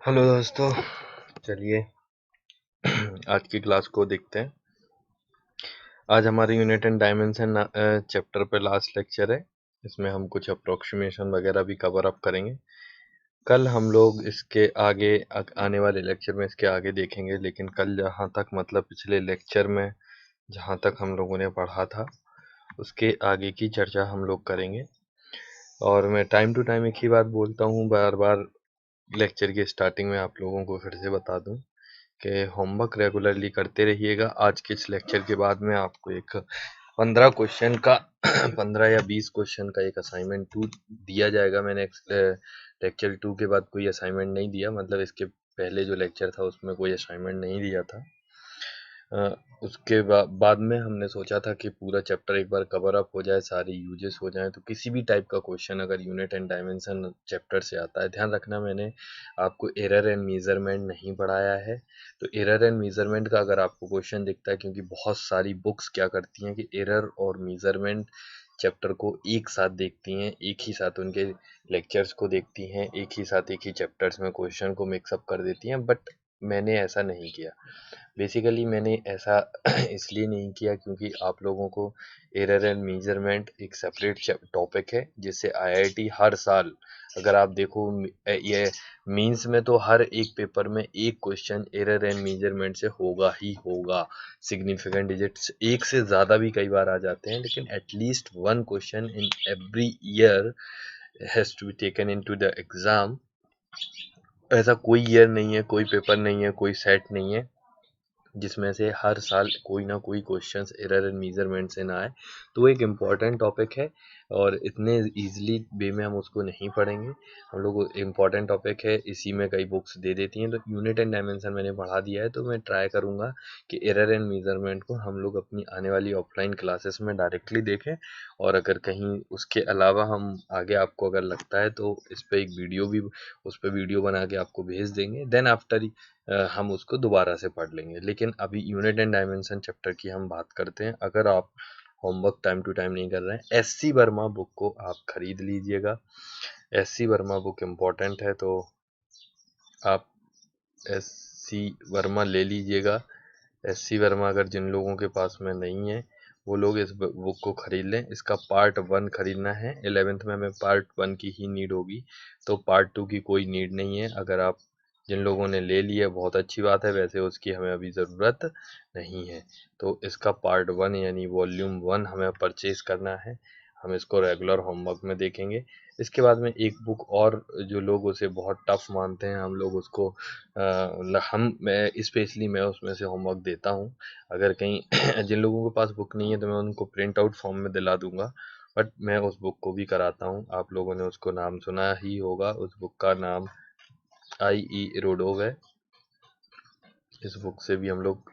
Hello दोस्तों, चलिए आज की क्लास को देखते हैं। आज हमारे यूनिट एंड डायमेंशन चैप्टर पे लास्ट लेक्चर है। इसमें हम कुछ अप्रोक्सीमेशन वगैरह भी कवर अप करेंगे। कल हम लोग इसके आगे आने वाले लेक्चर में इसके आगे देखेंगे, लेकिन कल जहाँ तक मतलब पिछले लेक्चर में जहाँ तक हम लोगों ने पढ़ा था उसके आगे की चर्चा हम लोग करेंगे। और मैं टाइम टू टाइम एक ही बात बोलता हूँ, बार बार लेक्चर की स्टार्टिंग में आप लोगों को फिर से बता दूं कि होमवर्क रेगुलरली करते रहिएगा। आज के इस लेक्चर के बाद में आपको एक 15 क्वेश्चन का 15 या 20 क्वेश्चन का एक असाइनमेंट 2 दिया जाएगा। मैंने लेक्चर 2 के बाद कोई असाइनमेंट नहीं दिया, मतलब इसके पहले जो लेक्चर था उसमें कोई असाइनमेंट नहीं दिया था। उसके बाद में हमने सोचा था कि पूरा चैप्टर एक बार कवर अप हो जाए, सारे यूजेस हो जाएं, तो किसी भी टाइप का क्वेश्चन अगर यूनिट एंड डायमेंशन चैप्टर से आता है, ध्यान रखना मैंने आपको एरर एंड मेजरमेंट नहीं पढ़ाया है। तो एरर एंड मेजरमेंट का अगर आपको क्वेश्चन दिखता है, क्योंकि बहुत सारी बुक्स क्या करती हैं कि एरर और मेजरमेंट चैप्टर को एक साथ देखती हैं, एक ही साथ उनके लेक्चर्स को देखती हैं, एक ही साथ एक ही चैप्टर्स में क्वेश्चन को मिक्सअप कर देती हैं। बट मैंने ऐसा नहीं किया। बेसिकली मैंने ऐसा इसलिए नहीं किया क्योंकि आप लोगों को एरर एंड मेजरमेंट एक सेपरेट टॉपिक है, जिससे आईआईटी हर साल, अगर आप देखो ये मींस में तो हर एक पेपर में एक क्वेश्चन एरर एंड मेजरमेंट से होगा ही होगा। सिग्निफिकेंट डिजिट्स एक से ज़्यादा भी कई बार आ जाते हैं, लेकिन at least one question in every year has to be taken into the exam. ऐसा कोई ईयर नहीं है, कोई पेपर नहीं है, कोई सेट नहीं है जिसमें से हर साल कोई ना कोई क्वेश्चंस एरर एंड मेजरमेंट से ना आए। तो वो एक इम्पॉर्टेंट टॉपिक है और इतने इजीली वे में हम उसको नहीं पढ़ेंगे। हम लोग इम्पॉर्टेंट टॉपिक है, इसी में कई बुक्स दे देती हैं। तो यूनिट एंड डायमेंशन मैंने पढ़ा दिया है, तो मैं ट्राई करूँगा कि एरर एंड मेजरमेंट को हम लोग अपनी आने वाली ऑफलाइन क्लासेस में डायरेक्टली देखें। और अगर कहीं उसके अलावा हम आगे आपको अगर लगता है तो इस पर एक वीडियो भी, उस पर वीडियो बना के आपको भेज देंगे। देन आफ्टर हम उसको दोबारा से पढ़ लेंगे। लेकिन अभी यूनिट एंड डायमेंशन चैप्टर की हम बात करते हैं। अगर आप होमवर्क टाइम टू टाइम नहीं कर रहे हैं, एस सी वर्मा बुक को आप खरीद लीजिएगा। S C Verma book important है, तो आप एस सी वर्मा ले लीजिएगा। एस सी वर्मा अगर जिन लोगों के पास में नहीं है वो लोग इस बुक को खरीद लें। इसका पार्ट 1 खरीदना है, 11th में हमें पार्ट 1 की ही नीड होगी, तो पार्ट 2 की कोई नीड नहीं है। अगर आप जिन लोगों ने ले लिया बहुत अच्छी बात है, वैसे उसकी हमें अभी ज़रूरत नहीं है। तो इसका पार्ट 1 यानी वॉल्यूम 1 हमें परचेज करना है। हम इसको रेगुलर होमवर्क में देखेंगे। इसके बाद में एक बुक और, जो लोग उसे बहुत टफ मानते हैं, हम लोग उसको मैं स्पेशली मैं उसमें से होमवर्क देता हूँ। अगर कहीं जिन लोगों के पास बुक नहीं है तो मैं उनको प्रिंट आउट फॉर्म में दिला दूंगा, बट मैं उस बुक को भी कराता हूँ। आप लोगों ने उसको नाम सुना ही होगा, उस बुक का नाम आई ई रोडोव है। इस बुक से भी हम लोग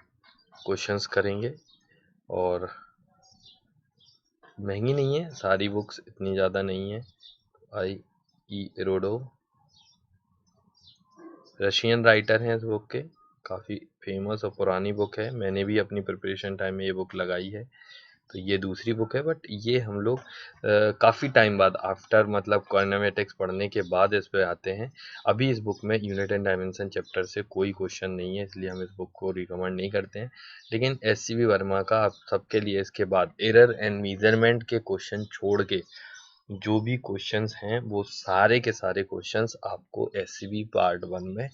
क्वेश्चंस करेंगे और महंगी नहीं है, सारी बुक्स इतनी ज़्यादा नहीं है। आई ई रोडोव रशियन राइटर हैं इस बुक के, काफ़ी फेमस और पुरानी बुक है। मैंने भी अपनी प्रिपरेशन टाइम में ये बुक लगाई है। तो ये दूसरी बुक है, बट ये हम लोग काफ़ी टाइम बाद, आफ्टर मतलब कॉर्नामेटिक्स पढ़ने के बाद इस पे आते हैं। अभी इस बुक में यूनिट एंड डायमेंशन चैप्टर से कोई क्वेश्चन नहीं है, इसलिए हम इस बुक को रिकमेंड नहीं करते हैं। लेकिन एस सी बी वर्मा का आप सबके लिए इसके बाद एरर एंड मेजरमेंट के क्वेश्चन छोड़ के जो भी क्वेश्चंस हैं वो सारे के सारे क्वेश्चंस आपको एससीबी पार्ट 1 में,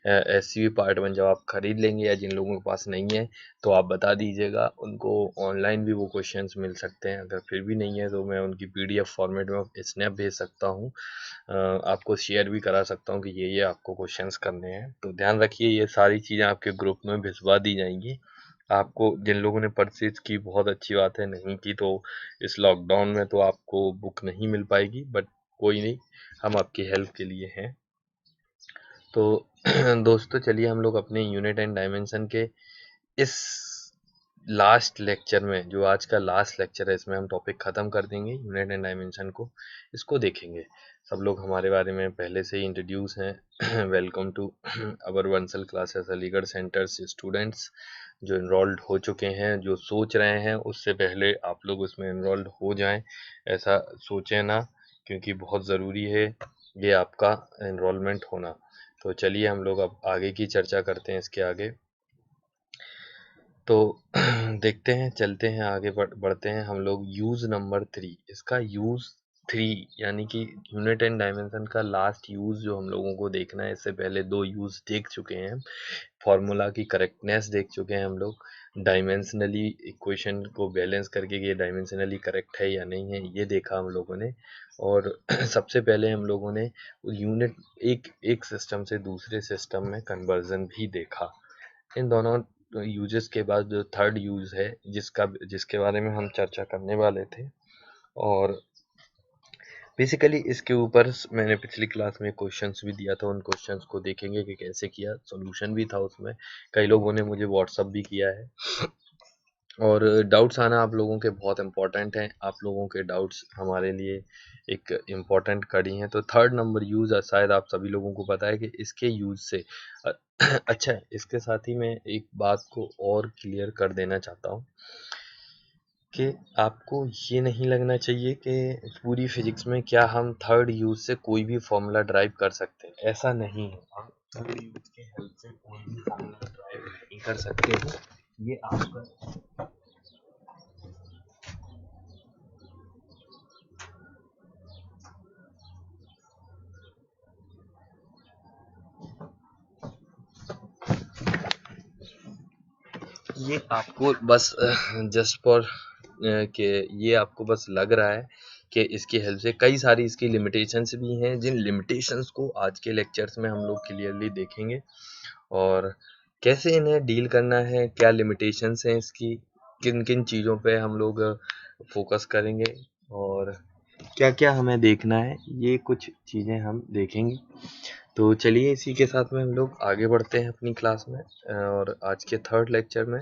एससीबी पार्ट 1 जब आप खरीद लेंगे, या जिन लोगों के पास नहीं है तो आप बता दीजिएगा, उनको ऑनलाइन भी वो क्वेश्चंस मिल सकते हैं। अगर फिर भी नहीं है तो मैं उनकी पीडीएफ फॉर्मेट में स्नैप भेज सकता हूँ, आपको शेयर भी करा सकता हूँ कि ये आपको क्वेश्चंस करने हैं। तो ध्यान रखिए, ये सारी चीज़ें आपके ग्रुप में भिजवा दी जाएंगी। आपको जिन लोगों ने परचेज की बहुत अच्छी बात है, नहीं की तो इस लॉकडाउन में तो आपको बुक नहीं मिल पाएगी, बट कोई नहीं, हम आपकी हेल्प के लिए हैं। तो दोस्तों चलिए हम लोग अपने यूनिट एंड डायमेंशन के इस लास्ट लेक्चर में, जो आज का लास्ट लेक्चर है, इसमें हम टॉपिक ख़त्म कर देंगे यूनिट एंड डायमेंशन को। इसको देखेंगे। सब लोग हमारे बारे में पहले से ही इंट्रोड्यूस हैं। Welcome to our Bansal classes Aligarh centre से स्टूडेंट्स जो इनरोल्ड हो चुके हैं, जो सोच रहे हैं उससे पहले आप लोग उसमें इनरोल्ड हो जाएं, ऐसा सोचें ना, क्योंकि बहुत ज़रूरी है ये आपका इनरोलमेंट होना। तो चलिए हम लोग अब आगे की चर्चा करते हैं इसके आगे। तो देखते हैं, चलते हैं आगे बढ़ते हैं हम लोग। यूज नंबर 3, इसका यूज 3 यानी कि यूनिट एंड डायमेंशन का लास्ट यूज जो हम लोगों को देखना है। इससे पहले 2 यूज देख चुके हैं, फॉर्मूला की करेक्टनेस देख चुके हैं हम लोग, डायमेंशनली इक्वेशन को बैलेंस करके ये डायमेंशनली करेक्ट है या नहीं है ये देखा हम लोगों ने। और सबसे पहले हम लोगों ने यूनिट एक सिस्टम से दूसरे सिस्टम में कन्वर्जन भी देखा। इन दोनों यूजेस के बाद जो थर्ड यूज है जिसके बारे में हम चर्चा करने वाले थे, और बेसिकली इसके ऊपर मैंने पिछली क्लास में क्वेश्चंस भी दिया था। उन क्वेश्चंस को देखेंगे कि कैसे किया, सॉल्यूशन भी था उसमें, कई लोगों ने मुझे व्हाट्सअप भी किया है। और डाउट्स आना आप लोगों के बहुत इंपॉर्टेंट हैं, आप लोगों के डाउट्स हमारे लिए एक इम्पॉर्टेंट कड़ी हैं। तो थर्ड नंबर यूज शायद आप सभी लोगों को पता है कि इसके यूज से अच्छा, इसके साथ ही मैं एक बात को और क्लियर कर देना चाहता हूँ कि आपको ये नहीं लगना चाहिए कि पूरी फिजिक्स में क्या हम थर्ड यूज से कोई भी फॉर्मूला ड्राइव कर सकते हैं। ऐसा नहीं है, आप थर्ड यूज के हेल्प से कोई भी फॉर्मूला ड्राइव नहीं कर सकते हो। ये आपका ये आपको बस जस्ट फॉर कि ये आपको बस लग रहा है कि इसकी हेल्प से, कई सारी इसकी लिमिटेशंस भी हैं, जिन लिमिटेशंस को आज के लेक्चर्स में हम लोग क्लियरली देखेंगे और कैसे इन्हें डील करना है, क्या लिमिटेशंस हैं इसकी, किन किन चीज़ों पे हम लोग फोकस करेंगे और क्या क्या हमें देखना है, ये कुछ चीज़ें हम देखेंगे। तो चलिए इसी के साथ में हम लोग आगे बढ़ते हैं अपनी क्लास में और आज के थर्ड लेक्चर में।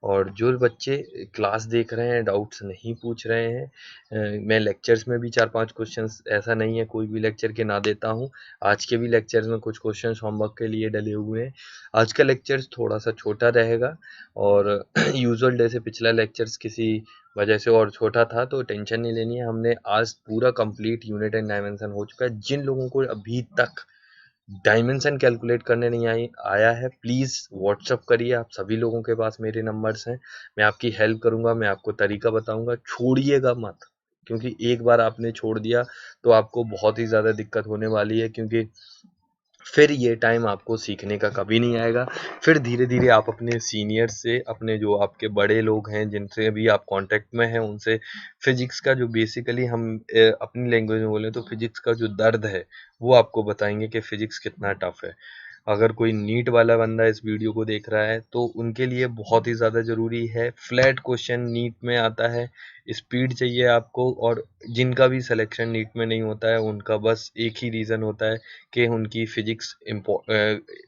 और जो बच्चे क्लास देख रहे हैं, डाउट्स नहीं पूछ रहे हैं, मैं लेक्चर्स में भी 4-5 क्वेश्चंस, ऐसा नहीं है कोई भी लेक्चर के ना देता हूँ, आज के भी लेक्चर्स में कुछ क्वेश्चंस होमवर्क के लिए डले हुए हैं। आज का लेक्चर्स थोड़ा सा छोटा रहेगा और यूजुअल डे से पिछला लेक्चर्स किसी वजह से और छोटा था, तो टेंशन नहीं लेनी है। हमने आज पूरा कंप्लीट यूनिट एंड डायमेंशन हो चुका है। जिन लोगों को अभी तक डायमेंशन कैलकुलेट करने नहीं आया है, प्लीज़ व्हाट्सअप करिए। आप सभी लोगों के पास मेरे नंबर्स हैं, मैं आपकी हेल्प करूंगा, मैं आपको तरीका बताऊंगा। छोड़िएगा मत, क्योंकि एक बार आपने छोड़ दिया तो आपको बहुत ही ज़्यादा दिक्कत होने वाली है, क्योंकि फिर ये टाइम आपको सीखने का कभी नहीं आएगा। फिर धीरे धीरे आप अपने सीनियर से, अपने जो आपके बड़े लोग हैं जिनसे भी आप कांटेक्ट में हैं, उनसे फिजिक्स का जो बेसिकली हम अपनी लैंग्वेज में बोलें तो फिजिक्स का जो दर्द है वो आपको बताएंगे कि फिजिक्स कितना टफ है। अगर कोई नीट वाला बंदा इस वीडियो को देख रहा है तो उनके लिए बहुत ही ज़्यादा ज़रूरी है। फ्लैट क्वेश्चन नीट में आता है, स्पीड चाहिए आपको, और जिनका भी सिलेक्शन नीट में नहीं होता है उनका बस एक ही रीज़न होता है कि उनकी फिजिक्स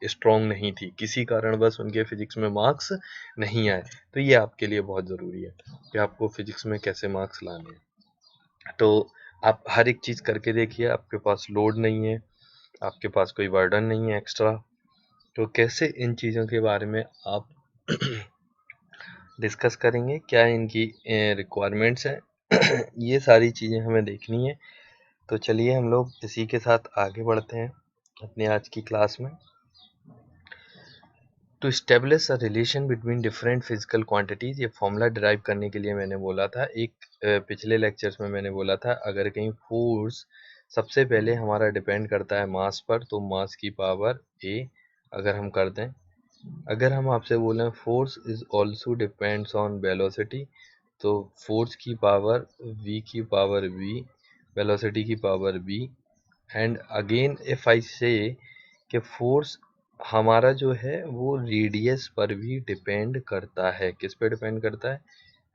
स्ट्रॉन्ग नहीं थी, किसी कारण बस उनके फिजिक्स में मार्क्स नहीं आए। तो ये आपके लिए बहुत ज़रूरी है कि आपको फिजिक्स में कैसे मार्क्स लाने हैं। तो आप हर एक चीज़ करके देखिए, आपके पास लोड नहीं है, आपके पास कोई बर्डन नहीं है एक्स्ट्रा, तो कैसे इन चीज़ों के बारे में आप डिस्कस करेंगे, क्या इनकी रिक्वायरमेंट्स हैं ये सारी चीज़ें हमें देखनी है। तो चलिए हम लोग इसी के साथ आगे बढ़ते हैं अपने आज की क्लास में। To establish a relation between different physical quantities, ये फॉर्मूला डिराइव करने के लिए मैंने बोला था पिछले लेक्चर्स में मैंने बोला था, अगर कहीं फोर्स सबसे पहले हमारा डिपेंड करता है मास पर, तो मास की पावर ए अगर हम कर दें, अगर हम आपसे बोलें force is also depends on velocity, तो फोर्स की पावर v की पावर v, वेलोसिटी की power v। And again if I से कि फोर्स हमारा जो है वो रेडियस पर भी डिपेंड करता है, किस पे डिपेंड करता है,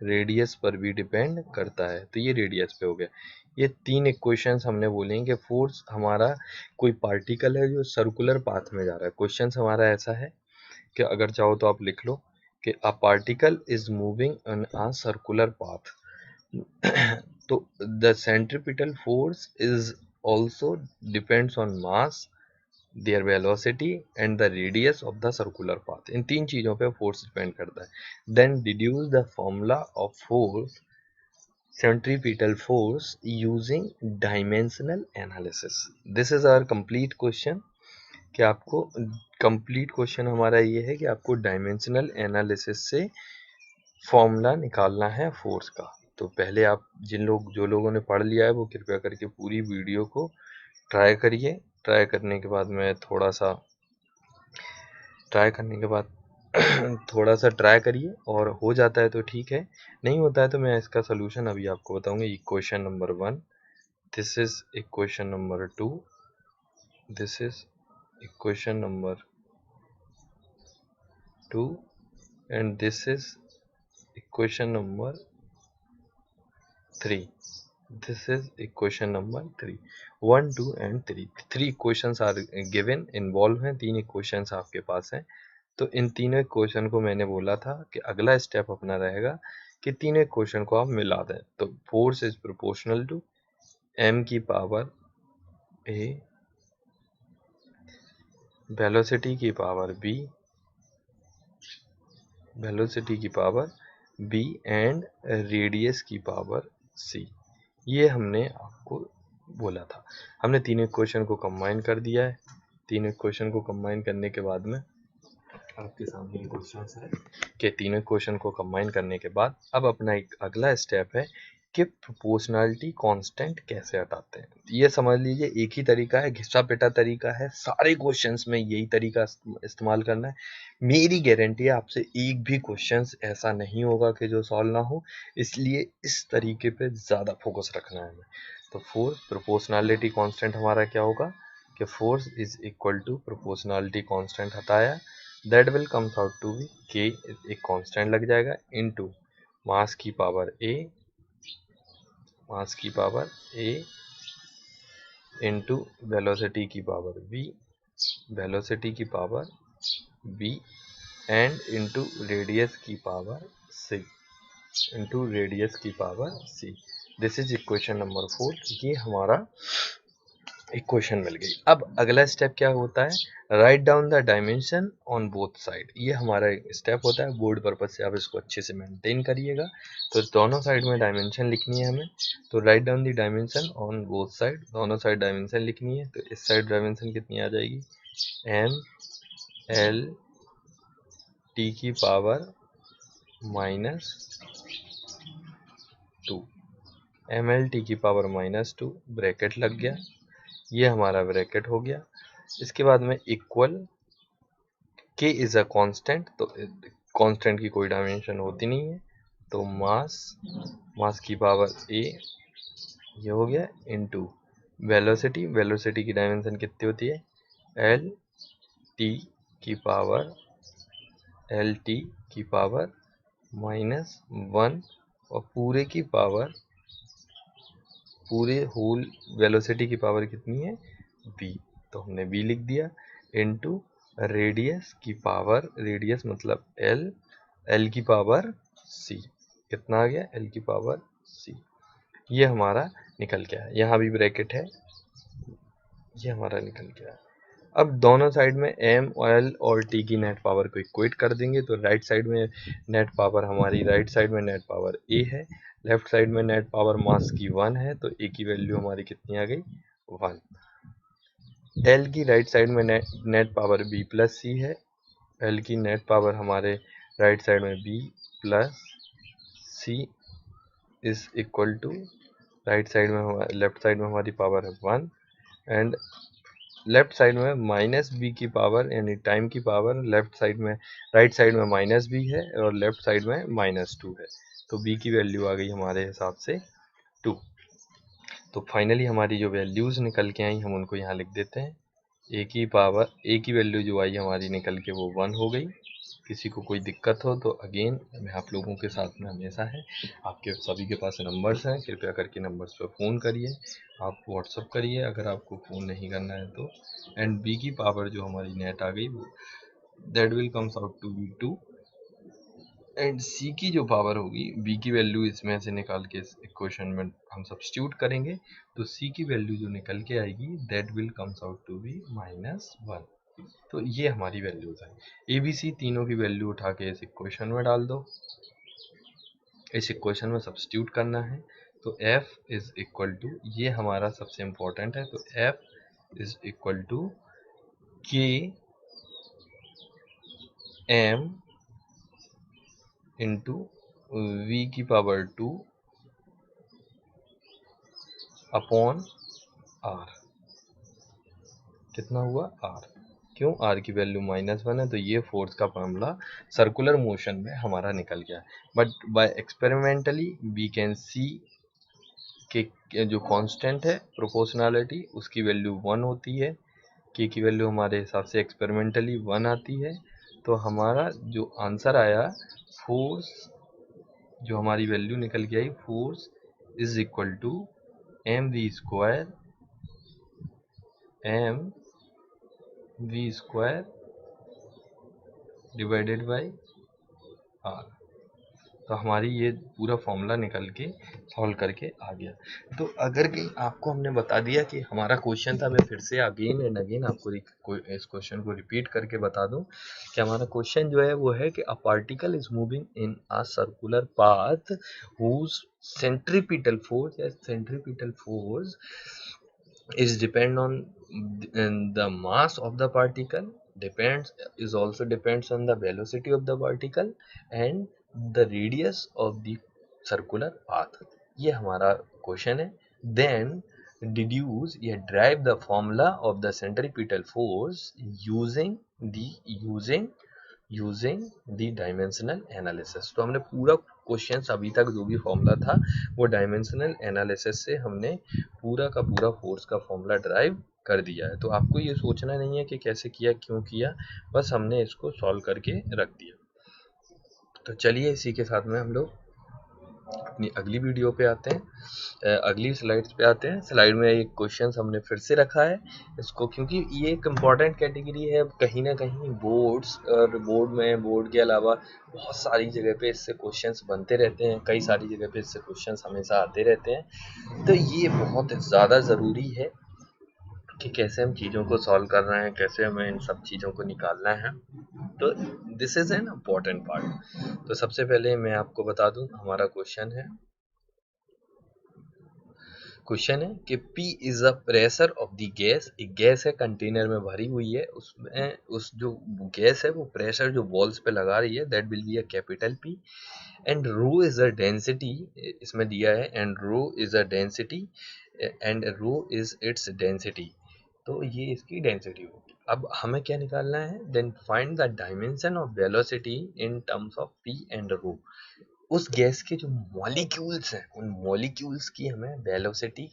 रेडियस पर भी डिपेंड करता है। तो ये रेडियस पे हो गया। ये 3 इक्वेशंस हमने बोले हैं कि फोर्स हमारा कोई पार्टिकल है जो सर्कुलर पाथ में जा रहा है। क्वेश्चन हमारा ऐसा है कि अगर चाहो तो आप लिख लो कि a particle is moving on a circular path, तो the centripetal force is also depends on mass, their velocity and the radius of the circular path। इन 3 चीजों पे फोर्स डिपेंड करता है। then deduce the formula of force, centripetal force using dimensional analysis। this is our complete question कि आपको complete question हमारा ये है कि आपको डायमेंशनल एनालिसिस से फॉर्मूला निकालना है फोर्स का। तो पहले आप जो लोगों ने पढ़ लिया है वो कृपया करके पूरी वीडियो को ट्राई करिए। ट्राई करने के बाद थोड़ा सा ट्राई करिए, और हो जाता है तो ठीक है, नहीं होता है तो मैं इसका सोल्यूशन अभी आपको बताऊंगा। Equation number 1, this is equation number 2, this is equation number 2, and this is equation number 3. This is equation number 3. 1, 2 and 3. 3 equations are given, involve हैं, 3 equations आपके पास हैं। तो इन तीनों इक्वेशन को मैंने बोला था कि अगला स्टेप अपना रहेगा कि तीनों इक्वेशन को आप मिला दें। तो force is proportional to m की पावर a, वेलोसिटी की पावर b, एंड रेडियस की पावर c। ये हमने आपको बोला था। हमने तीनों इक्वेशन को कंबाइन कर दिया है। तीनों इक्वेशन को कंबाइन करने के बाद में आपके सामने ये क्वेश्चन है कि तीनों इक्वेशन को कंबाइन करने के बाद अब अपना एक अगला स्टेप है कि प्रोपोर्शनलिटी कांस्टेंट कैसे हटाते हैं। ये समझ लीजिए एक ही तरीका है, घिसा पिटा तरीका है, सारे क्वेश्चंस में यही तरीका इस्तेमाल करना है। मेरी गारंटी है आपसे एक भी क्वेश्चंस ऐसा नहीं होगा कि जो सॉल्व ना हो, इसलिए इस तरीके पे ज़्यादा फोकस रखना है हमें। तो फोर्स प्रोपोर्शनलिटी कांस्टेंट हमारा क्या होगा कि force is equal to proportionality constant हटाया, that will comes out to be K, एक कांस्टेंट लग जाएगा, इनटू मास की पावर a इनटू वेलोसिटी की power v and into radius की power c, this is equation number 4। ये हमारा equation मिल गई। अब अगला स्टेप क्या होता है, write down the dimension on both side. ये हमारा स्टेप होता है, बोर्ड पर्पज से आप इसको अच्छे से मेंटेन करिएगा। तो दोनों साइड में डायमेंशन लिखनी है हमें, तो write down the dimension on both side, दोनों साइड डायमेंशन लिखनी है। तो इस साइड डायमेंशन कितनी आ जाएगी, एम एल टी की पावर -2, ml की पावर -2, ब्रैकेट लग गया, ये हमारा ब्रैकेट हो गया। इसके बाद में equal k is a constant, तो कांस्टेंट की कोई डायमेंशन होती नहीं है, तो मास की पावर a, ये हो गया, इनटू वेलोसिटी की डायमेंशन कितनी होती है, l t की पावर -1, और पूरे होल वेलोसिटी की पावर कितनी है, v, तो हमने v लिख दिया, इनटू रेडियस मतलब l की पावर c, कितना आ गया, l की पावर c। ये हमारा निकल गया, यहाँ भी ब्रैकेट है, ये हमारा निकल गया। अब दोनों साइड में m और l और t की नेट पावर को इक्वेट कर देंगे। तो राइट साइड में नेट पावर a है, लेफ्ट साइड में नेट पावर मास की 1 है, तो a की वैल्यू हमारी कितनी आ गई, 1। l की राइट साइड में net power b plus c है, l की नेट पावर हमारे राइट साइड में b plus c is equal to left side में हमारी पावर है 1, एंड लेफ्ट साइड में -b की पावर यानी टाइम की पावर, राइट साइड में -b है और लेफ्ट साइड में -2 है, तो b की वैल्यू आ गई हमारे हिसाब से 2। तो फाइनली हमारी जो वैल्यूज़ निकल के आई हम उनको यहाँ लिख देते हैं। a की वैल्यू जो आई हमारी निकल के वो 1 हो गई। किसी को कोई दिक्कत हो तो अगेन मैं आप लोगों के साथ में हमेशा है, आपके सभी के पास नंबर्स हैं, कृपया करके नंबर्स पर फ़ोन करिए, आप व्हाट्सअप करिए अगर आपको फ़ोन नहीं करना है तो। एंड b की पावर जो हमारी नेट आ गई वो that will comes out to be 2, and c की जो पावर होगी, b की वैल्यू इसमें से निकाल के इस इक्वेशन में हम सब्स्टिट्यूट करेंगे, तो c की वैल्यू जो निकल के आएगी that will comes out to be -1। तो ये हमारी वैल्यूज है। ए बी सी तीनों की वैल्यू उठा के इस इक्वेशन में डाल दो, इस इक्वेशन में सब्स्टिट्यूट करना है। तो f इज इक्वल टू, ये हमारा सबसे इम्पोर्टेंट है, तो f इज इक्वल टू के एम इंटू वी की पावर 2 अपॉन आर। कितना हुआ आर। क्यों, आर की वैल्यू -1 है, तो ये फोर्स का फॉर्मूला सर्कुलर मोशन में हमारा निकल गया। But by experimentally we can see के जो कांस्टेंट है प्रोपोर्शनैलिटी उसकी वैल्यू 1 होती है, के की वैल्यू हमारे हिसाब से एक्सपेरिमेंटली 1 आती है। तो हमारा जो आंसर आया फोर्स, जो हमारी वैल्यू निकल के आई force is equal to mv square divided by R. तो हमारी ये पूरा फॉर्मूला निकल के सॉल्व करके आ गया। तो अगर कि आपको हमने बता दिया कि हमारा क्वेश्चन था, मैं फिर से अगेन एंड अगेन आपको इस क्वेश्चन को रिपीट करके बता दूं कि हमारा क्वेश्चन जो है वो है कि a particle is moving in a circular path whose centripetal force is depend on the mass of the particle, depends on the velocity of the particle and the radius of the circular path। ये हमारा question है। then deduce या derive the formula of the centripetal force using the dimensional analysis। तो हमने पूरा question अभी तक जो भी फॉर्मूला था वो डायमेंशनल एनालिसिस से हमने पूरा का पूरा फोर्स का फॉर्मूला ड्राइव कर दिया है। तो आपको ये सोचना नहीं है कि कैसे किया, क्यों किया, बस हमने इसको सॉल्व करके रख दिया। तो चलिए इसी के साथ में हम लोग अपनी अगली वीडियो पे आते हैं, अगली स्लाइड्स पे आते हैं। स्लाइड में एक क्वेश्चन हमने फिर से रखा है इसको, क्योंकि ये एक इम्पॉर्टेंट कैटेगरी है। कहीं ना कहीं बोर्ड के अलावा बहुत सारी जगह पे इससे क्वेश्चंस बनते रहते हैं, कई सारी जगह पे इससे क्वेश्चंस हमेशा आते रहते हैं। तो ये बहुत ज़्यादा ज़रूरी है कि कैसे हम चीज़ों को सॉल्व कर रहे हैं, कैसे हमें इन सब चीज़ों को निकालना है। तो this is an important part. तो सबसे पहले मैं आपको बता दूं हमारा क्वेश्चन है कि P is the pressure of the gas. एक गैस है, कंटेनर में भरी हुई है, उसमें उस जो गैस है वो प्रेशर जो वॉल्स पे लगा रही है, that will be a capital P। And rho is a density, इसमें दिया है, and rho is a density, and rho is its density. तो ये इसकी डेंसिटी होगी। अब हमें क्या निकालना है, then find the dimension of velocity in terms of P and rho. उस गैस के जो मॉलिक्यूल्स हैं उन मॉलिक्यूल्स की हमें वेलोसिटी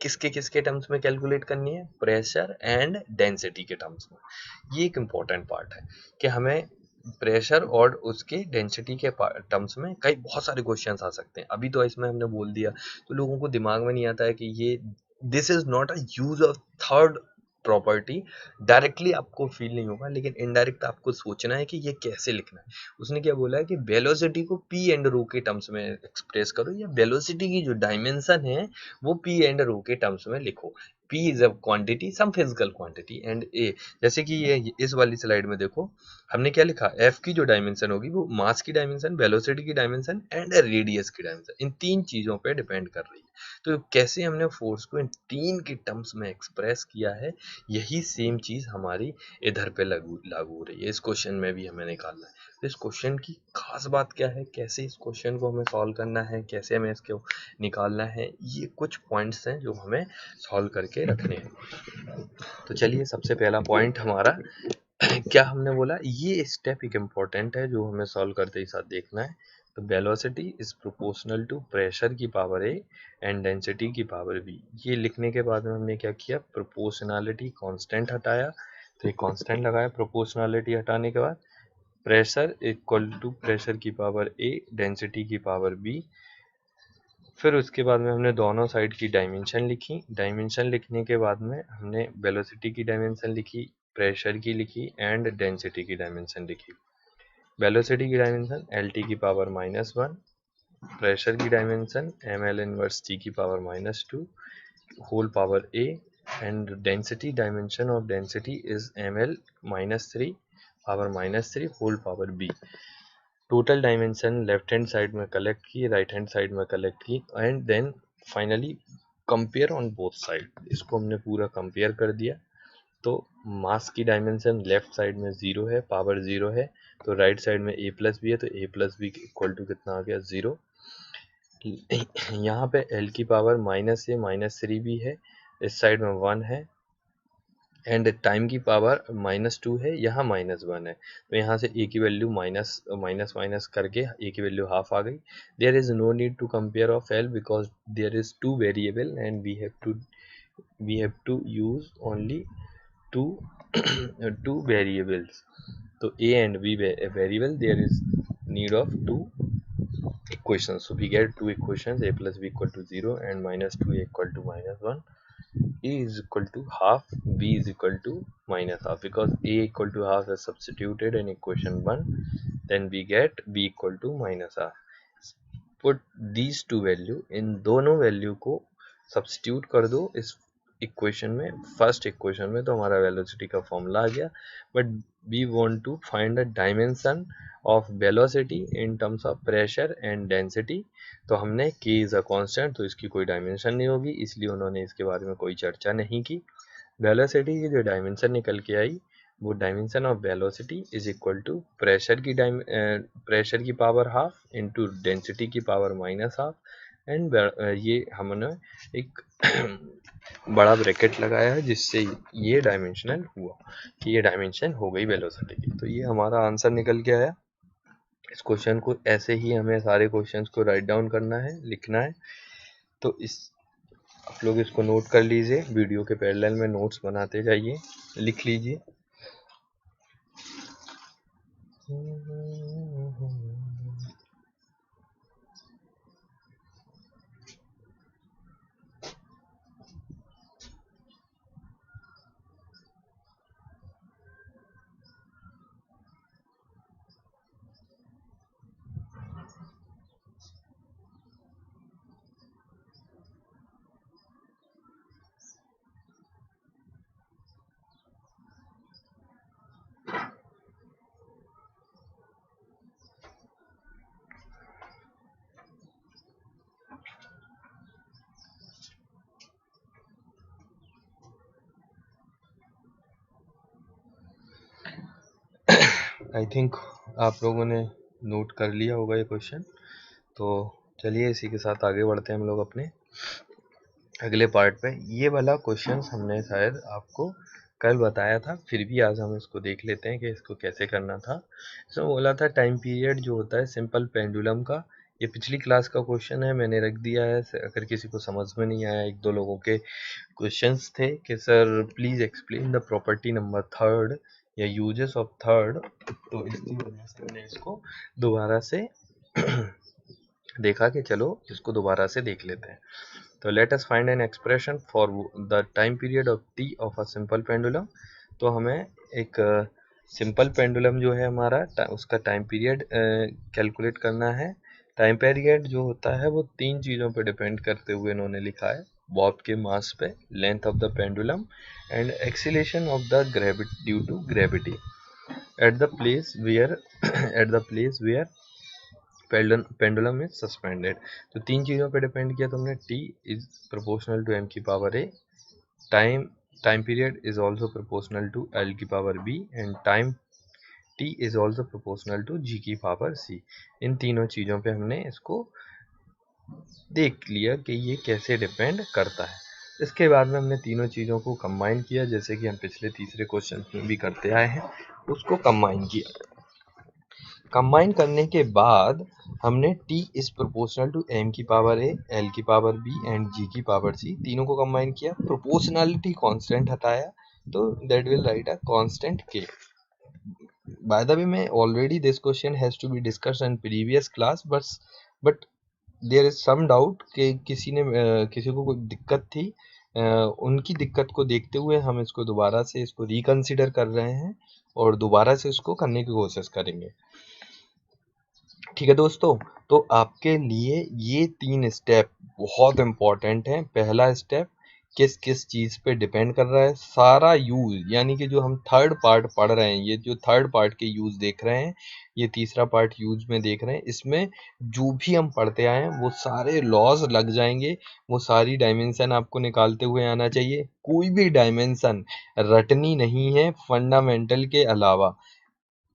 किसके किसके टर्म्स में कैलकुलेट करनी है, प्रेशर एंड डेंसिटी के टर्म्स में। ये एक इम्पॉर्टेंट पार्ट है कि हमें प्रेशर और उसके डेंसिटी के टर्म्स में कई बहुत सारे क्वेश्चंस आ सकते हैं। अभी तो इसमें हमने बोल दिया तो लोगों को दिमाग में नहीं आता है कि ये this is not a use of third property. Directly आपको फील नहीं होगा, लेकिन इनडायरेक्ट आपको सोचना है कि ये कैसे लिखना है। उसने क्या बोला है कि वेलोसिटी को पी एंड रो के टर्म्स में एक्सप्रेस करो, या वेलोसिटी की जो डायमेंशन है वो पी एंड रो के टर्म्स में लिखो। P is a quantity, some physical quantity, and A, जैसे कि ये इस वाली स्लाइड में देखो हमने क्या लिखा, F की जो डायमेंशन होगी वो मास की डायमेंशन, वेलोसिटी की डायमेंशन एंड रेडियस की डायमेंशन, इन तीन चीजों पे डिपेंड कर रही है। तो कैसे हमने फोर्स को इन तीन के टर्म्स में एक्सप्रेस किया है, यही सेम चीज हमारी इधर पे लागू हो रही है। इस क्वेश्चन में भी हमें निकालना है। तो इस क्वेश्चन की खास बात क्या है, कैसे इस क्वेश्चन को हमें सॉल्व करना है, कैसे हमें इसको निकालना है, ये कुछ पॉइंट्स हैं जो हमें सॉल्व करके रखने हैं। तो चलिए सबसे पहला पॉइंट हमारा क्या हमने बोला, ये स्टेप एक इम्पॉर्टेंट है जो हमें सॉल्व करते ही साथ देखना है। तो velocity is proportional to pressure की पावर ए एंड डेंसिटी की पावर बी। ये लिखने के बाद में हमने क्या किया, प्रोपोर्शनैलिटी कांस्टेंट हटाया, तो ये कांस्टेंट लगाया। प्रोपोर्शनैलिटी हटाने के बाद प्रेशर इक्वल टू प्रेशर की पावर ए डेंसिटी की पावर बी। फिर उसके बाद में हमने दोनों साइड की डायमेंशन लिखी। डायमेंशन लिखने के बाद में हमने वेलोसिटी की डायमेंशन लिखी, प्रेशर की लिखी एंड डेंसिटी की डायमेंशन लिखी। वेलोसिटी की डायमेंशन एल टी की पावर -1, प्रेशर की डायमेंशन ml इनवर्स t की power -2 whole power a, and density dimension of density is ml -3 power -3 whole power b। Total dimension left hand side में collect की, right hand side में collect की, and then finally compare on both side. इसको हमने पूरा compare कर दिया। तो मास की डायमेंशन लेफ्ट साइड में 0 है, पावर 0 है, तो राइट साइड में a प्लस बी है, तो a plus B equal to कितना आ गया 0। यहाँ पे l की पावर -a -3 भी है, इस साइड में 1 है, एंड टाइम की पावर -2 है, यहाँ -1 है, तो यहाँ से a की वैल्यू माइनस करके a की वैल्यू हाफ आ गई। There is no need to compare of l because there is 2 variable and we have to use only two variables. So a and b variable, there is need of two equations. So we get two equations, a plus b equal to 0 and -2a equal to -1. A is equal to half, b is equal to minus half, because a equal to half is substituted in equation 1, then we get b equal to minus half. Put these two value, इन दोनों value को substitute कर दो इस equation में, first equation में, तो हमारा velocity का फॉर्मूला आ गया। But we want to find the dimension of velocity in terms of pressure and density, तो हमने k इज अ कांस्टेंट, तो इसकी कोई डायमेंशन नहीं होगी, इसलिए उन्होंने इसके बारे में कोई चर्चा नहीं की। वेलोसिटी की जो डायमेंशन निकल के आई, वो dimension of velocity is equal to pressure की पावर हाफ इंटू डेंसिटी की पावर -हाफ, एंड ये हमने एक बड़ा ब्रैकेट लगाया है जिससे ये डायमेंशनल हुआ कि ये डायमेंशन हो गई वेलोसिटी की। तो ये हमारा आंसर निकल के आया। इस क्वेश्चन को ऐसे ही हमें सारे क्वेश्चंस को राइट डाउन करना है, लिखना है। तो इस आप लोग इसको नोट कर लीजिए, वीडियो के पैरेलल में नोट्स बनाते जाइए, लिख लीजिए। आई थिंक आप लोगों ने नोट कर लिया होगा ये क्वेश्चन। तो चलिए इसी के साथ आगे बढ़ते हैं हम लोग अपने अगले पार्ट पे। ये वाला क्वेश्चन हमने शायद आपको कल बताया था, फिर भी आज हम इसको देख लेते हैं कि इसको कैसे करना था। इसमें बोला था टाइम पीरियड जो होता है सिंपल पेंडुलम का, ये पिछली क्लास का क्वेश्चन है, मैंने रख दिया है। अगर किसी को समझ में नहीं आया, एक दो लोगों के क्वेश्चंस थे कि sir please explain the property number 3 या यूजेस ऑफ 3, तो इसकी वजह से मैंने इसको दोबारा से देखा कि चलो इसको दोबारा से देख लेते हैं। तो let us find an expression for the time period of T of a simple pendulum. तो हमें एक सिंपल पेंडुलम जो है हमारा, उसका टाइम पीरियड कैलकुलेट करना है। टाइम पीरियड जो होता है वो 3 चीज़ों पर डिपेंड करते हुए इन्होंने लिखा है, बॉब के मास पे, length of the pendulum, and acceleration of the gravity due to gravity at the place where pendulum is suspended. तो 3 चीज़ों पे डिपेंड किया तुमने। t is proportional to m की power a, time period is also proportional to l की power b, and time t is also proportional to g की power c। इन तीनों चीज़ों पे हमने इसको देख लिया कि ये कैसे डिपेंड करता है। इसके बाद में हमने तीनों चीज़ों को कंबाइन किया, जैसे कि हम पिछले तीसरे क्वेश्चन में भी करते आए हैं, उसको कंबाइन किया। कंबाइन करने के बाद हमने t is proportional to m की पावर a, l की पावर b एंड g की पावर c, तीनों को कंबाइन किया। प्रोपोर्शनलिटी कांस्टेंट हटाया, तो that will write a constant k। By the way, मैं already this question has to be discussed in previous class, but there is some doubt कि किसी को कोई दिक्कत थी। उनकी दिक्कत को देखते हुए हम इसको दोबारा से इसको रिकंसिडर कर रहे हैं और दोबारा से इसको करने की कोशिश करेंगे। ठीक है दोस्तों, तो आपके लिए ये 3 स्टेप बहुत इम्पोर्टेंट हैं। पहला स्टेप किस किस चीज़ पे डिपेंड कर रहा है, सारा यूज, यानी कि जो हम थर्ड पार्ट पढ़ रहे हैं, ये जो थर्ड पार्ट के यूज देख रहे हैं, ये तीसरा पार्ट यूज में देख रहे हैं, इसमें जो भी हम पढ़ते आए हैं वो सारे लॉज लग जाएंगे, वो सारी डायमेंशन आपको निकालते हुए आना चाहिए। कोई भी डायमेंशन रटनी नहीं है फंडामेंटल के अलावा।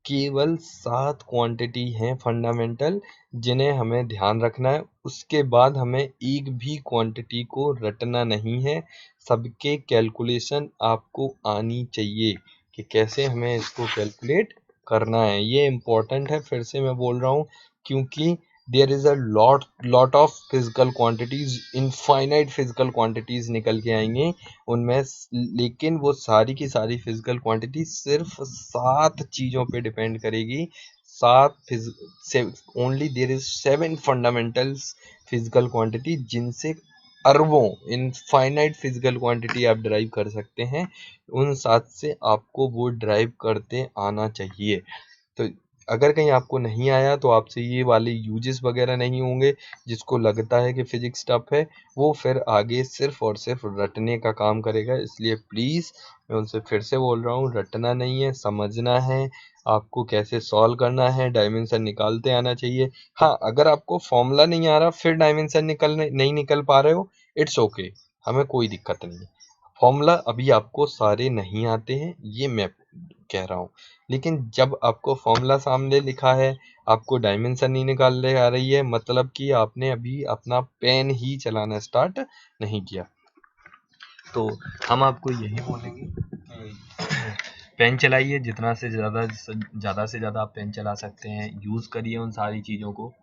केवल 7 क्वांटिटी हैं फंडामेंटल जिन्हें हमें ध्यान रखना है, उसके बाद हमें एक भी क्वांटिटी को रटना नहीं है। सबके कैलकुलेशन आपको आनी चाहिए कि कैसे हमें इसको कैलकुलेट करना है। ये इम्पोर्टेंट है, फिर से मैं बोल रहा हूँ, क्योंकि there is a lot of physical quantities, infinite physical quantities निकल के आएंगे उनमें, लेकिन वो सारी की सारी फिजिकल क्वांटिटी सिर्फ 7 चीजों पे डिपेंड करेगी। Only there is 7 fundamentals physical quantity, जिनसे अरबों इनफाइनाइट फिजिकल क्वांटिटी आप ड्राइव कर सकते हैं। उन 7 से आपको वो ड्राइव करते आना चाहिए। तो अगर कहीं आपको नहीं आया तो आपसे ये वाले यूजेस वगैरह नहीं होंगे। जिसको लगता है कि फिजिक्स टफ है, वो फिर आगे सिर्फ और सिर्फ रटने का काम करेगा। इसलिए प्लीज़ मैं उनसे फिर से बोल रहा हूँ, रटना नहीं है, समझना है आपको, कैसे सॉल्व करना है, डायमेंशन निकालते आना चाहिए। हाँ, अगर आपको फॉर्मूला नहीं आ रहा फिर डायमेंशन नहीं निकल पा रहे हो, इट्स ओके, हमें कोई दिक्कत नहीं है। फॉर्मूला अभी आपको सारे नहीं आते हैं, ये मैं कह रहा हूँ, लेकिन जब आपको फॉर्मूला सामने लिखा है, आपको डायमेंशन नहीं निकालने आ रही है, मतलब कि आपने अभी अपना पेन ही चलाना स्टार्ट नहीं किया। तो हम आपको यही बोलेंगे कि पेन चलाइए, जितना से ज़्यादा आप पेन चला सकते हैं, यूज़ करिए उन सारी चीज़ों को।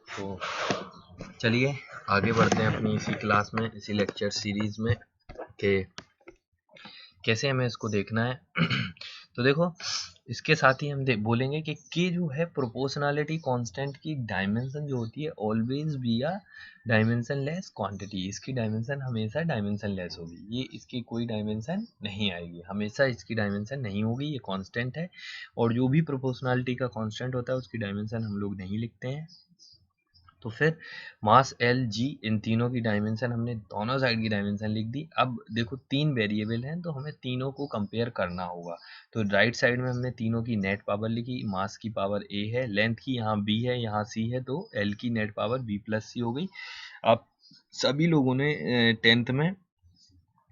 तो चलिए आगे बढ़ते हैं अपनी इसी क्लास में, इसी लेक्चर सीरीज में, कि कैसे हमें इसको देखना है। तो देखो, इसके साथ ही हम बोलेंगे कि जो है प्रोपोर्शनैलिटी कांस्टेंट की डायमेंशन जो होती है, always be a dimension less quantity. इसकी डायमेंशन हमेशा डायमेंशन लेस होगी, ये इसकी कोई डायमेंशन नहीं आएगी, हमेशा इसकी डायमेंशन नहीं होगी, ये कांस्टेंट है। और जो भी प्रोपोर्शनैलिटी का कांस्टेंट होता है उसकी डायमेंशन हम लोग नहीं लिखते हैं। तो फिर मास एल जी, इन तीनों की डायमेंशन हमने दोनों साइड की डायमेंशन लिख दी। अब देखो 3 वेरिएबल हैं तो हमें तीनों को कंपेयर करना होगा। तो राइट साइड में हमने तीनों की नेट पावर लिखी, मास की पावर ए है, लेंथ की यहाँ बी है, यहाँ सी है, तो एल की नेट पावर बी प्लस सी हो गई। अब सभी लोगों ने 10th में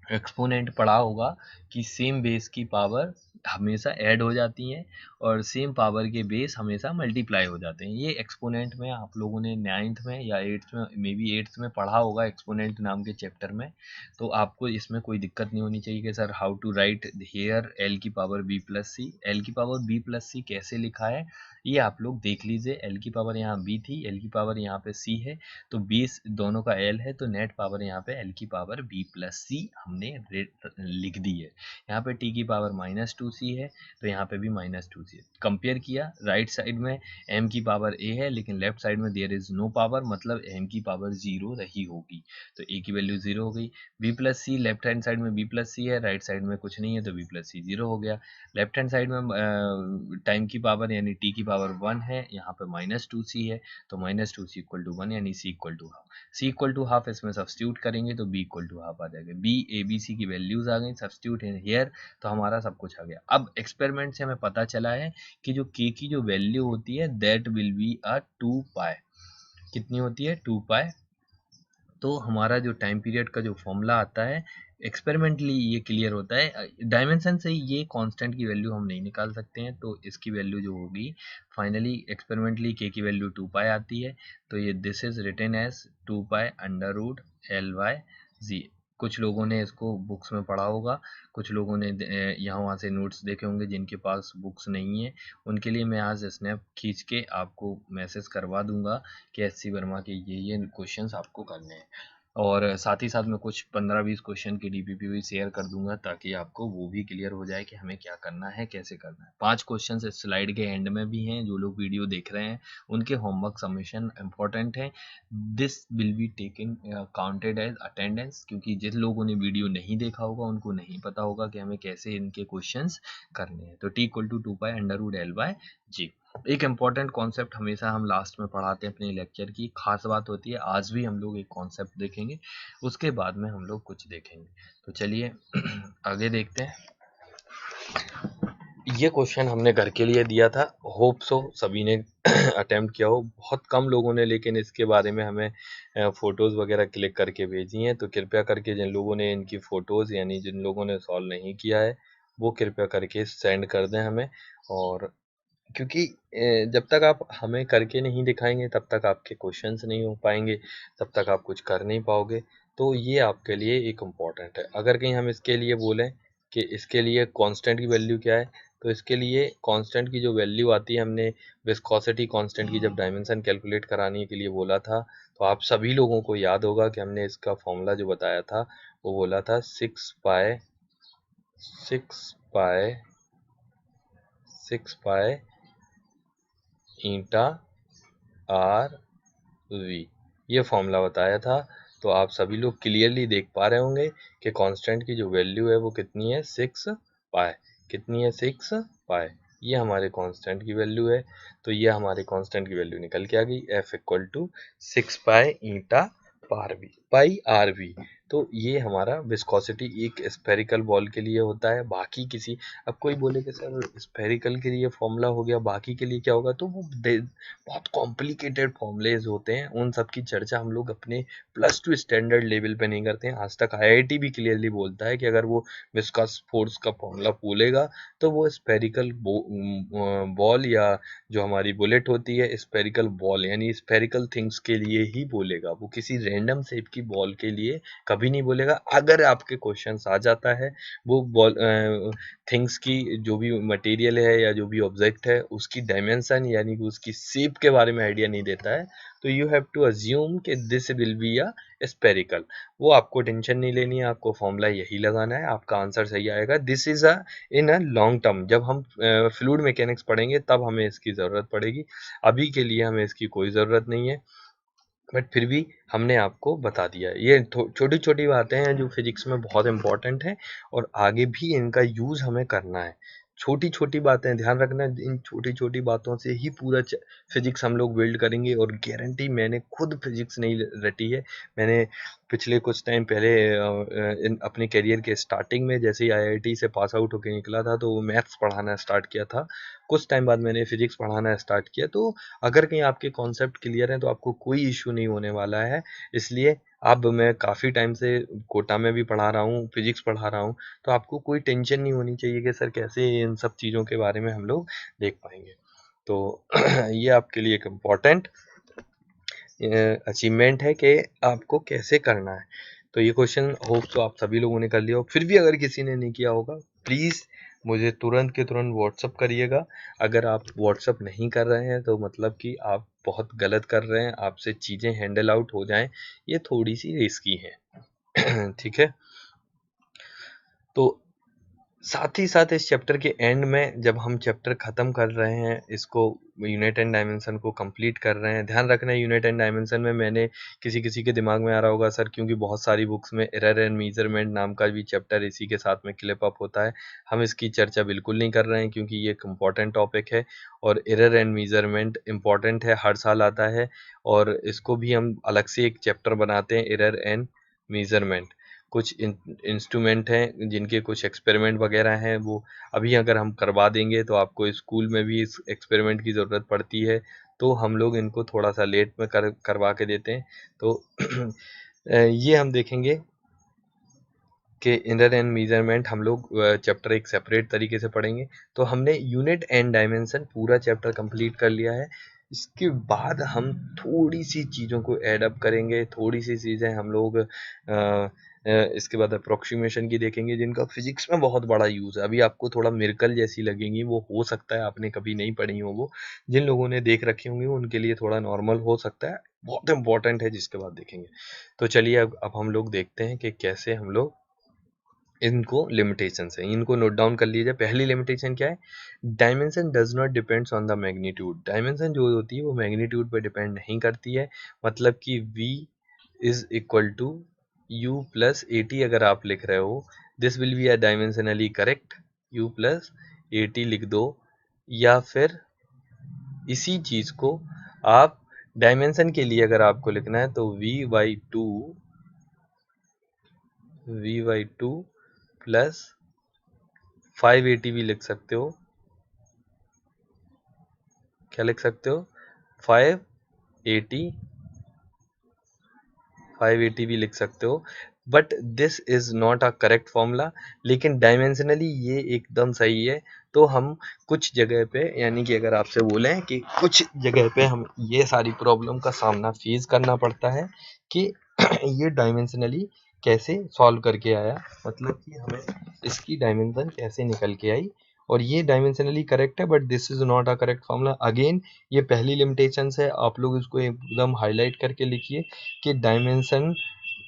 एक्सपोनेंट पढ़ा होगा कि सेम बेस की पावर हमेशा ऐड हो जाती हैं और सेम पावर के बेस हमेशा मल्टीप्लाई हो जाते हैं। ये एक्सपोनेंट में आप लोगों ने 9th में या 8th में, मे बी 8th में पढ़ा होगा एक्सपोनेंट नाम के चैप्टर में। तो आपको इसमें कोई दिक्कत नहीं होनी चाहिए कि sir how to write here L की power B plus C. L की पावर बी प्लस सी कैसे लिखा है ये आप लोग देख लीजिए। एल की पावर यहाँ बी थी, एल की पावर यहाँ पे सी है, तो बेस दोनों का एल है, तो नेट पावर यहाँ पे एल की पावर बी प्लस सी हमने लिख दी है। यहाँ पे टी की पावर -2c है, तो यहाँ पे भी -2c है। कंपेयर किया, राइट साइड में एम की पावर ए है, लेकिन लेफ्ट साइड में देयर इज नो पावर, मतलब एम की पावर 0 रही होगी, तो ए की वैल्यू 0 हो गई। बी प्लस सी, लेफ्ट हैंड साइड में बी प्लस सी है, राइट साइड में कुछ नहीं है, तो बी प्लस सी 0 हो गया। लेफ्ट हैंड साइड में टाइम की पावर यानी टी की पावर 1 है, यहाँ पे -2c है, तो -2c इक्वल टू 1 यानी c equal to half. c equal to half इसमें सब्स्टिट्यूट करेंगे तो b इक्वल टू हाफ आ जाएगा। b a b c की वैल्यूज आ गई, सब्स्टिट्यूट इन हियर, तो हमारा सब कुछ आ गया। अब एक्सपेरिमेंट से हमें पता चला है कि जो k की जो वैल्यू होती है दैट विल बी अ 2 पाई। कितनी होती है? 2 पाई। तो हमारा जो टाइम पीरियड का जो फॉर्मूला आता है, एक्सपेरिमेंटली ये क्लियर होता है। डायमेंशन से ये कांस्टेंट की वैल्यू हम नहीं निकाल सकते हैं, तो इसकी वैल्यू जो होगी फाइनली एक्सपेरिमेंटली के की वैल्यू 2 पाई आती है। तो ये this is written as 2 pi under root L by G. कुछ लोगों ने इसको बुक्स में पढ़ा होगा, कुछ लोगों ने यहाँ वहाँ से नोट्स देखे होंगे। जिनके पास बुक्स नहीं है उनके लिए मैं आज स्नैप खींच के आपको मैसेज करवा दूंगा कि एससी वर्मा के ये क्वेश्चंस आपको करने हैं। और साथ ही साथ मैं कुछ 15-20 क्वेश्चन की डीपीपी भी शेयर कर दूंगा, ताकि आपको वो भी क्लियर हो जाए कि हमें क्या करना है, कैसे करना है। 5 क्वेश्चन स्लाइड के एंड में भी हैं, जो लोग वीडियो देख रहे हैं उनके होमवर्क सबमिशन इंपॉर्टेंट है। This will be taken counted as attendance, क्योंकि जिन लोगों ने वीडियो नहीं देखा होगा उनको नहीं पता होगा कि हमें कैसे इनके क्वेश्चंस करने हैं। तो T equal to 2 pi under root L by G. एक इम्पॉर्टेंट कॉन्सेप्ट हमेशा हम लास्ट में पढ़ाते हैं अपने लेक्चर की, खास बात होती है। आज भी हम लोग एक कॉन्सेप्ट देखेंगे, उसके बाद में हम लोग कुछ देखेंगे। तो चलिए आगे देखते हैं। ये क्वेश्चन हमने घर के लिए दिया था, होप सो सभी ने अटेम्प्ट किया हो। बहुत कम लोगों ने लेकिन इसके बारे में हमें फ़ोटोज़ वगैरह क्लिक करके भेजी हैं, तो कृपया करके जिन लोगों ने इनकी फ़ोटोज़ यानी जिन लोगों ने सॉल्व नहीं किया है, वो कृपया करके सेंड कर दें हमें। और क्योंकि जब तक आप हमें करके नहीं दिखाएंगे तब तक आपके क्वेश्चंस नहीं हो पाएंगे, तब तक आप कुछ कर नहीं पाओगे। तो ये आपके लिए एक इम्पॉर्टेंट है। अगर कहीं हम इसके लिए बोलें कि इसके लिए कांस्टेंट की वैल्यू क्या है, तो इसके लिए कांस्टेंट की जो वैल्यू आती है, हमने विस्कोसिटी कांस्टेंट की जब डायमेंशन कैलकुलेट कराने के लिए बोला था, तो आप सभी लोगों को याद होगा कि हमने इसका फॉर्मूला जो बताया था वो बोला था 6 पाई ईटा आर वी, ये फॉर्मूला बताया था। तो आप सभी लोग क्लियरली देख पा रहे होंगे कि कांस्टेंट की जो वैल्यू है वो कितनी है, 6 पाई। कितनी है, 6 पाई। ये हमारे कांस्टेंट की वैल्यू है। तो ये हमारे कांस्टेंट की वैल्यू निकल के आ गई, F equal to 6 pi eta pi R V. तो ये हमारा विस्कोसिटी एक स्फेरिकल बॉल के लिए होता है। बाकी किसी, अब कोई बोले कि सर स्फेरिकल के लिए फॉर्मूला हो गया, बाकी के लिए क्या होगा, तो वो बहुत कॉम्प्लिकेटेड फॉर्मूलेज होते हैं। उन सब की चर्चा हम लोग अपने +2 स्टैंडर्ड लेवल पे नहीं करते हैं। आज तक IIT भी क्लियरली बोलता है कि अगर वो विस्कस फोर्स का फॉर्मूला बोलेगा तो वो स्फेरिकल बॉल या जो हमारी बुलेट होती है स्फेरिकल बॉल यानी स्फेरिकल थिंग्स के लिए ही बोलेगा। वो किसी रैंडम शेप की बॉल के लिए कभी नहीं बोलेगा। अगर आपके क्वेश्चंस आ जाता है वो बॉल थिंग्स की जो भी मटेरियल है या जो भी ऑब्जेक्ट है उसकी डायमेंशन यानी कि उसकी शेप के बारे में आइडिया नहीं देता है, तो यू हैव टू अज्यूम कि this will be a spherical. वो आपको टेंशन नहीं लेनी है, आपको फॉर्मूला यही लगाना है, आपका आंसर सही आएगा। This is a in a long term, जब हम फ्लूइड मैकेनिक्स पढ़ेंगे तब हमें इसकी ज़रूरत पड़ेगी। अभी के लिए हमें इसकी कोई ज़रूरत नहीं है, बट फिर भी हमने आपको बता दिया। ये छोटी छोटी बातें हैं जो फिजिक्स में बहुत इंपॉर्टेंट हैं और आगे भी इनका यूज़ हमें करना है। छोटी छोटी बातें ध्यान रखना, इन छोटी छोटी बातों से ही पूरा फिजिक्स हम लोग बिल्ड करेंगे। और गारंटी, मैंने खुद फिजिक्स नहीं रटी है। मैंने पिछले कुछ टाइम पहले अपने करियर के स्टार्टिंग में जैसे ही IIT से पास आउट होकर निकला था तो मैथ्स पढ़ाना स्टार्ट किया था। कुछ टाइम बाद मैंने फिजिक्स पढ़ाना स्टार्ट किया। तो अगर कहीं आपके कॉन्सेप्ट क्लियर हैं तो आपको कोई इश्यू नहीं होने वाला है। इसलिए अब मैं काफ़ी टाइम से कोटा में भी पढ़ा रहा हूँ, फिजिक्स पढ़ा रहा हूँ, तो आपको कोई टेंशन नहीं होनी चाहिए कि सर कैसे इन सब चीज़ों के बारे में हम लोग देख पाएंगे। तो ये आपके लिए एक इम्पॉर्टेंट अचीवमेंट है कि आपको कैसे करना है। तो ये क्वेश्चन होप तो आप सभी लोगों ने कर लिया हो। फिर भी अगर किसी ने नहीं किया होगा, प्लीज़ मुझे तुरंत के तुरंत व्हाट्सअप करिएगा। अगर आप व्हाट्सअप नहीं कर रहे हैं तो मतलब कि आप बहुत गलत कर रहे हैं, आपसे चीज़ें हैंडल आउट हो जाएं, ये थोड़ी सी रिस्की है। ठीक है। तो साथ ही साथ इस चैप्टर के एंड में जब हम चैप्टर ख़त्म कर रहे हैं, इसको यूनिट एंड डायमेंशन को कंप्लीट कर रहे हैं, ध्यान रखना है यूनिट एंड डायमेंशन में मैंने किसी के दिमाग में आ रहा होगा सर क्योंकि बहुत सारी बुक्स में एरर एंड मेजरमेंट नाम का भी चैप्टर इसी के साथ में क्लिप अप होता है। हम इसकी चर्चा बिल्कुल नहीं कर रहे हैं क्योंकि ये एक इम्पॉर्टेंट टॉपिक है और एरर एंड मेजरमेंट इम्पॉर्टेंट है, हर साल आता है। और इसको भी हम अलग से एक चैप्टर बनाते हैं, एरर एंड मेजरमेंट। कुछ इंस्ट्रूमेंट हैं जिनके कुछ एक्सपेरिमेंट वगैरह हैं, वो अभी अगर हम करवा देंगे तो आपको स्कूल में भी इस एक्सपेरिमेंट की ज़रूरत पड़ती है, तो हम लोग इनको थोड़ा सा लेट में करवा के देते हैं। तो ये हम देखेंगे कि एरर एंड मेजरमेंट हम लोग चैप्टर एक सेपरेट तरीके से पढ़ेंगे। तो हमने यूनिट एंड डायमेंशन पूरा चैप्टर कंप्लीट कर लिया है। इसके बाद हम थोड़ी सी चीज़ों को ऐड अप करेंगे, थोड़ी सी चीज़ें हम लोग इसके बाद अप्रोक्सीमेशन की देखेंगे जिनका फिजिक्स में बहुत बड़ा यूज़ है। अभी आपको थोड़ा मिरेकल जैसी लगेंगी, वो हो सकता है आपने कभी नहीं पढ़ी हो, वो जिन लोगों ने देख रखी होंगी उनके लिए थोड़ा नॉर्मल हो सकता है, बहुत इंपॉर्टेंट है जिसके बाद देखेंगे। तो चलिए अब हम लोग देखते हैं कि कैसे हम लोग इनको लिमिटेशंस हैं, इनको नोट डाउन कर लीजिए। पहली लिमिटेशन क्या है, dimension does not depends on the magnitude. Dimension जो होती है वो मैग्नीट्यूड पर डिपेंड नहीं करती है। मतलब कि v is equal to u plus A T अगर आप लिख रहे हो, this will be a dimensionally correct, u plus A T लिख दो। या फिर इसी चीज को आप डायमेंशन के लिए अगर आपको लिखना है तो v/2 प्लस 580 भी लिख सकते हो। क्या लिख सकते हो? 580 भी लिख सकते हो, but this is not a correct formula. लेकिन डायमेंशनली ये एकदम सही है। तो हम कुछ जगह पे, यानी कि अगर आपसे बोले कि कुछ जगह पे हम ये सारी प्रॉब्लम का सामना फेस करना पड़ता है कि ये डायमेंशनली कैसे सॉल्व करके आया, मतलब कि हमें इसकी डायमेंशन कैसे निकल के आई, और ये डायमेंशनली करेक्ट है but this is not a correct formula. Again ये पहली लिमिटेशन है, आप लोग इसको एकदम हाईलाइट करके लिखिए कि dimension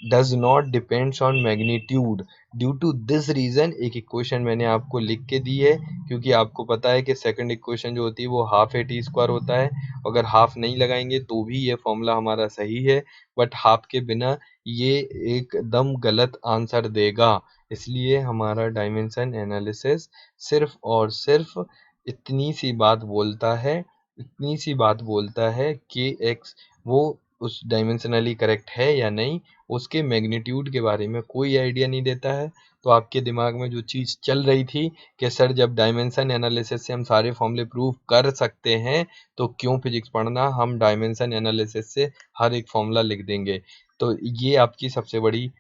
does not depends on magnitude. Due to this reason एक इक्वेशन मैंने आपको लिख के दी है, क्योंकि आपको पता है कि सेकंड इक्वेशन जो होती है वो हाफ ए टी स्क्वायर होता है। अगर हाफ नहीं लगाएंगे तो भी ये फॉर्मूला हमारा सही है, बट हाफ के बिना ये एकदम गलत आंसर देगा। इसलिए हमारा डायमेंशन एनालिसिस सिर्फ और सिर्फ इतनी सी बात बोलता है, इतनी सी बात बोलता है कि एक्स वो उस डायमेंशनली करेक्ट है या नहीं, उसके मैग्नीट्यूड के बारे में कोई आइडिया नहीं देता है। तो आपके दिमाग में जो चीज़ चल रही थी कि सर जब डायमेंशन एनालिसिस से हम सारे फॉर्मूले प्रूव कर सकते हैं तो क्यों फिजिक्स पढ़ना, हम डायमेंशन एनालिसिस से हर एक फॉर्मूला लिख देंगे। तो ये आपकी सबसे बड़ी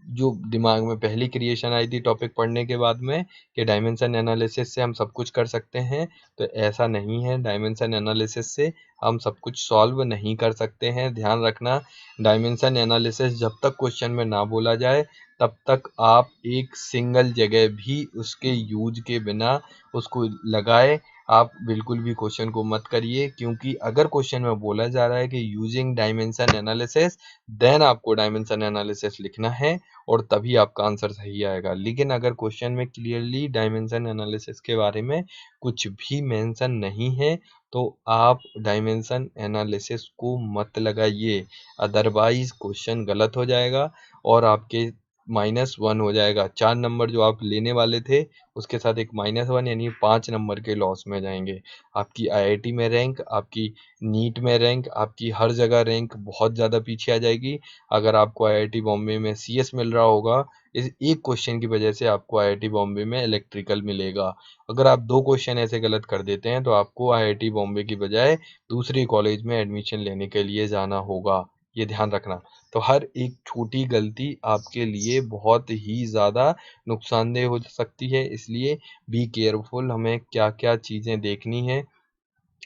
जो दिमाग में पहली क्रिएशन आई थी टॉपिक पढ़ने के बाद में कि डायमेंशन एनालिसिस से हम सब कुछ कर सकते हैं, तो ऐसा नहीं है। डायमेंशन एनालिसिस से हम सब कुछ सॉल्व नहीं कर सकते हैं। ध्यान रखना, डायमेंशन एनालिसिस जब तक क्वेश्चन में ना बोला जाए तब तक आप एक सिंगल जगह भी उसके यूज के बिना उसको लगाए आप बिल्कुल भी क्वेश्चन को मत करिए, क्योंकि अगर क्वेश्चन में बोला जा रहा है कि यूजिंग डायमेंशन एनालिसिस, देन आपको डायमेंशन एनालिसिस लिखना है और तभी आपका आंसर सही आएगा। लेकिन अगर क्वेश्चन में क्लियरली डायमेंशन एनालिसिस के बारे में कुछ भी मेंशन नहीं है तो आप डायमेंशन एनालिसिस को मत लगाइए, अदरवाइज क्वेश्चन गलत हो जाएगा और आपके -1 हो जाएगा। 4 नंबर जो आप लेने वाले थे उसके साथ एक -1 यानी 5 नंबर के लॉस में जाएंगे। आपकी आईआईटी में रैंक, आपकी नीट में रैंक, आपकी हर जगह रैंक बहुत ज़्यादा पीछे आ जाएगी। अगर आपको आईआईटी बॉम्बे में सीएस मिल रहा होगा, इस एक क्वेश्चन की वजह से आपको आईआईटी बॉम्बे में इलेक्ट्रिकल मिलेगा। अगर आप 2 क्वेश्चन ऐसे गलत कर देते हैं तो आपको आईआईटी बॉम्बे की बजाय दूसरी कॉलेज में एडमिशन लेने के लिए जाना होगा, ये ध्यान रखना। तो हर एक छोटी गलती आपके लिए बहुत ही ज़्यादा नुकसानदेह हो सकती है, इसलिए बी केयरफुल। हमें क्या क्या चीज़ें देखनी है,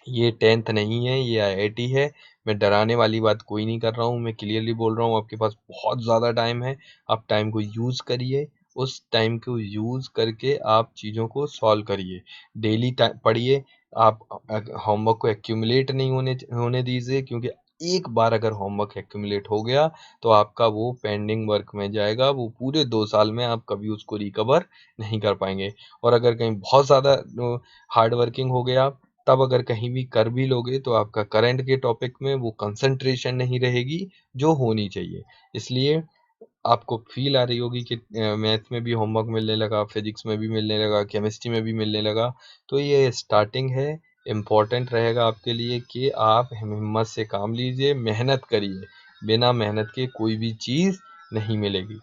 ये 10th नहीं है, ये आईआईटी है। मैं डराने वाली बात कोई नहीं कर रहा हूँ, मैं क्लियरली बोल रहा हूँ आपके पास बहुत ज़्यादा टाइम है, आप टाइम को यूज़ करिए। उस टाइम को यूज़ करके आप चीज़ों को सॉल्व करिए, डेली पढ़िए। आप होमवर्क को एक्यूमुलेट नहीं होने दीजिए, क्योंकि एक बार अगर होमवर्क एक्यूमुलेट हो गया तो आपका वो पेंडिंग वर्क में जाएगा, वो पूरे 2 साल में आप कभी उसको रिकवर नहीं कर पाएंगे। और अगर कहीं बहुत ज़्यादा हार्ड वर्किंग हो गया, तब अगर कहीं भी कर भी लोगे तो आपका करंट के टॉपिक में वो कंसंट्रेशन नहीं रहेगी जो होनी चाहिए। इसलिए आपको फील आ रही होगी कि मैथ में भी होमवर्क मिलने लगा, फिजिक्स में भी मिलने लगा, केमिस्ट्री में भी मिलने लगा। तो ये स्टार्टिंग है, इम्पोर्टेंट रहेगा आपके लिए कि आप हिम्मत से काम लीजिए, मेहनत करिए। बिना मेहनत के कोई भी चीज़ नहीं मिलेगी।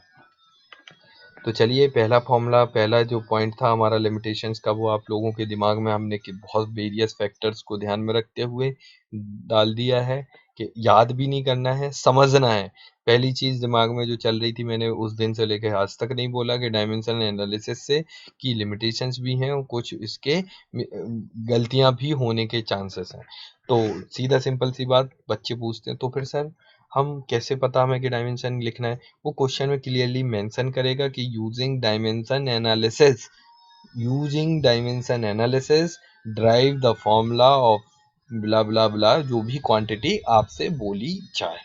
तो चलिए, पहला फॉर्मूला, पहला जो पॉइंट था हमारा लिमिटेशंस का, वो आप लोगों के दिमाग में हमने कि बहुत वेरियस फैक्टर्स को ध्यान में रखते हुए डाल दिया है कि याद भी नहीं करना है, समझना है। पहली चीज़ दिमाग में जो चल रही थी, मैंने उस दिन से लेकर आज तक नहीं बोला कि डायमेंशन एनालिसिस से की लिमिटेशंस भी हैं और कुछ इसके गलतियां भी होने के चांसेस हैं। तो सीधा सिंपल सी बात, बच्चे पूछते हैं तो फिर सर हम कैसे पता हमें कि डायमेंशन लिखना है? वो क्वेश्चन में क्लियरली मेंशन करेगा कि using dimension analysis derive the formula of blah blah blah, जो भी क्वांटिटी आपसे बोली जाए।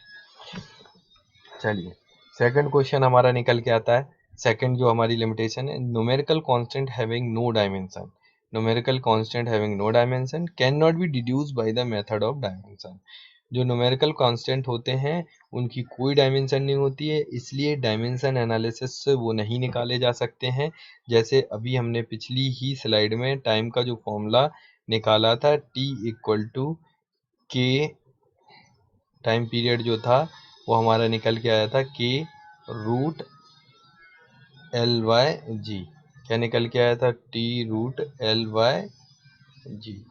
चलिए, सेकंड क्वेश्चन हमारा निकल के आता है। सेकंड जो हमारी लिमिटेशन है, numerical constant having no dimension. Numerical constant having no dimension can not be deduced by the method of dimension. जो न्यूमेरिकल कांस्टेंट होते हैं उनकी कोई डायमेंशन नहीं होती है, इसलिए डायमेंशन एनालिसिस से वो नहीं निकाले जा सकते हैं। जैसे अभी हमने पिछली ही स्लाइड में टाइम का जो फॉर्मूला निकाला था, t इक्वल टू के टाइम पीरियड जो था वो हमारा निकल के आया था के रूट एल वाई जी। क्या निकल के आया था? टी रूट एल वाई जी,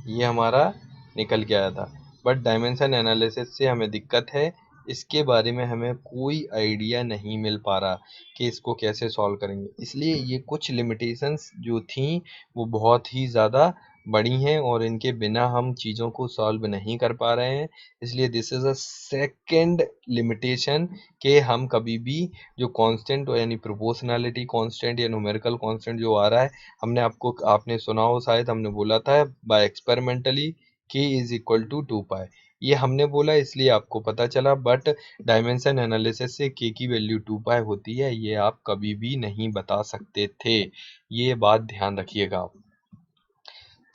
ये हमारा निकल के आया था। बट डायमेंशन एनालिसिस से हमें दिक्कत है, इसके बारे में हमें कोई आइडिया नहीं मिल पा रहा कि इसको कैसे सॉल्व करेंगे। इसलिए ये कुछ लिमिटेशंस जो थी वो बहुत ही ज़्यादा बड़ी हैं और इनके बिना हम चीज़ों को सॉल्व नहीं कर पा रहे हैं। इसलिए this is a second limitation कि हम कभी भी जो कांस्टेंट यानी प्रोपोर्शनैलिटी कांस्टेंट या न्यूमेरिकल कांस्टेंट जो आ रहा है, आपने सुना हो शायद, हमने बोला था by experimentally k is equal to 2 pi. ये हमने बोला इसलिए आपको पता चला, बट डायमेंशन एनालिसिस से k की वैल्यू 2 पाई होती है ये आप कभी भी नहीं बता सकते थे। ये बात ध्यान रखिएगा आप।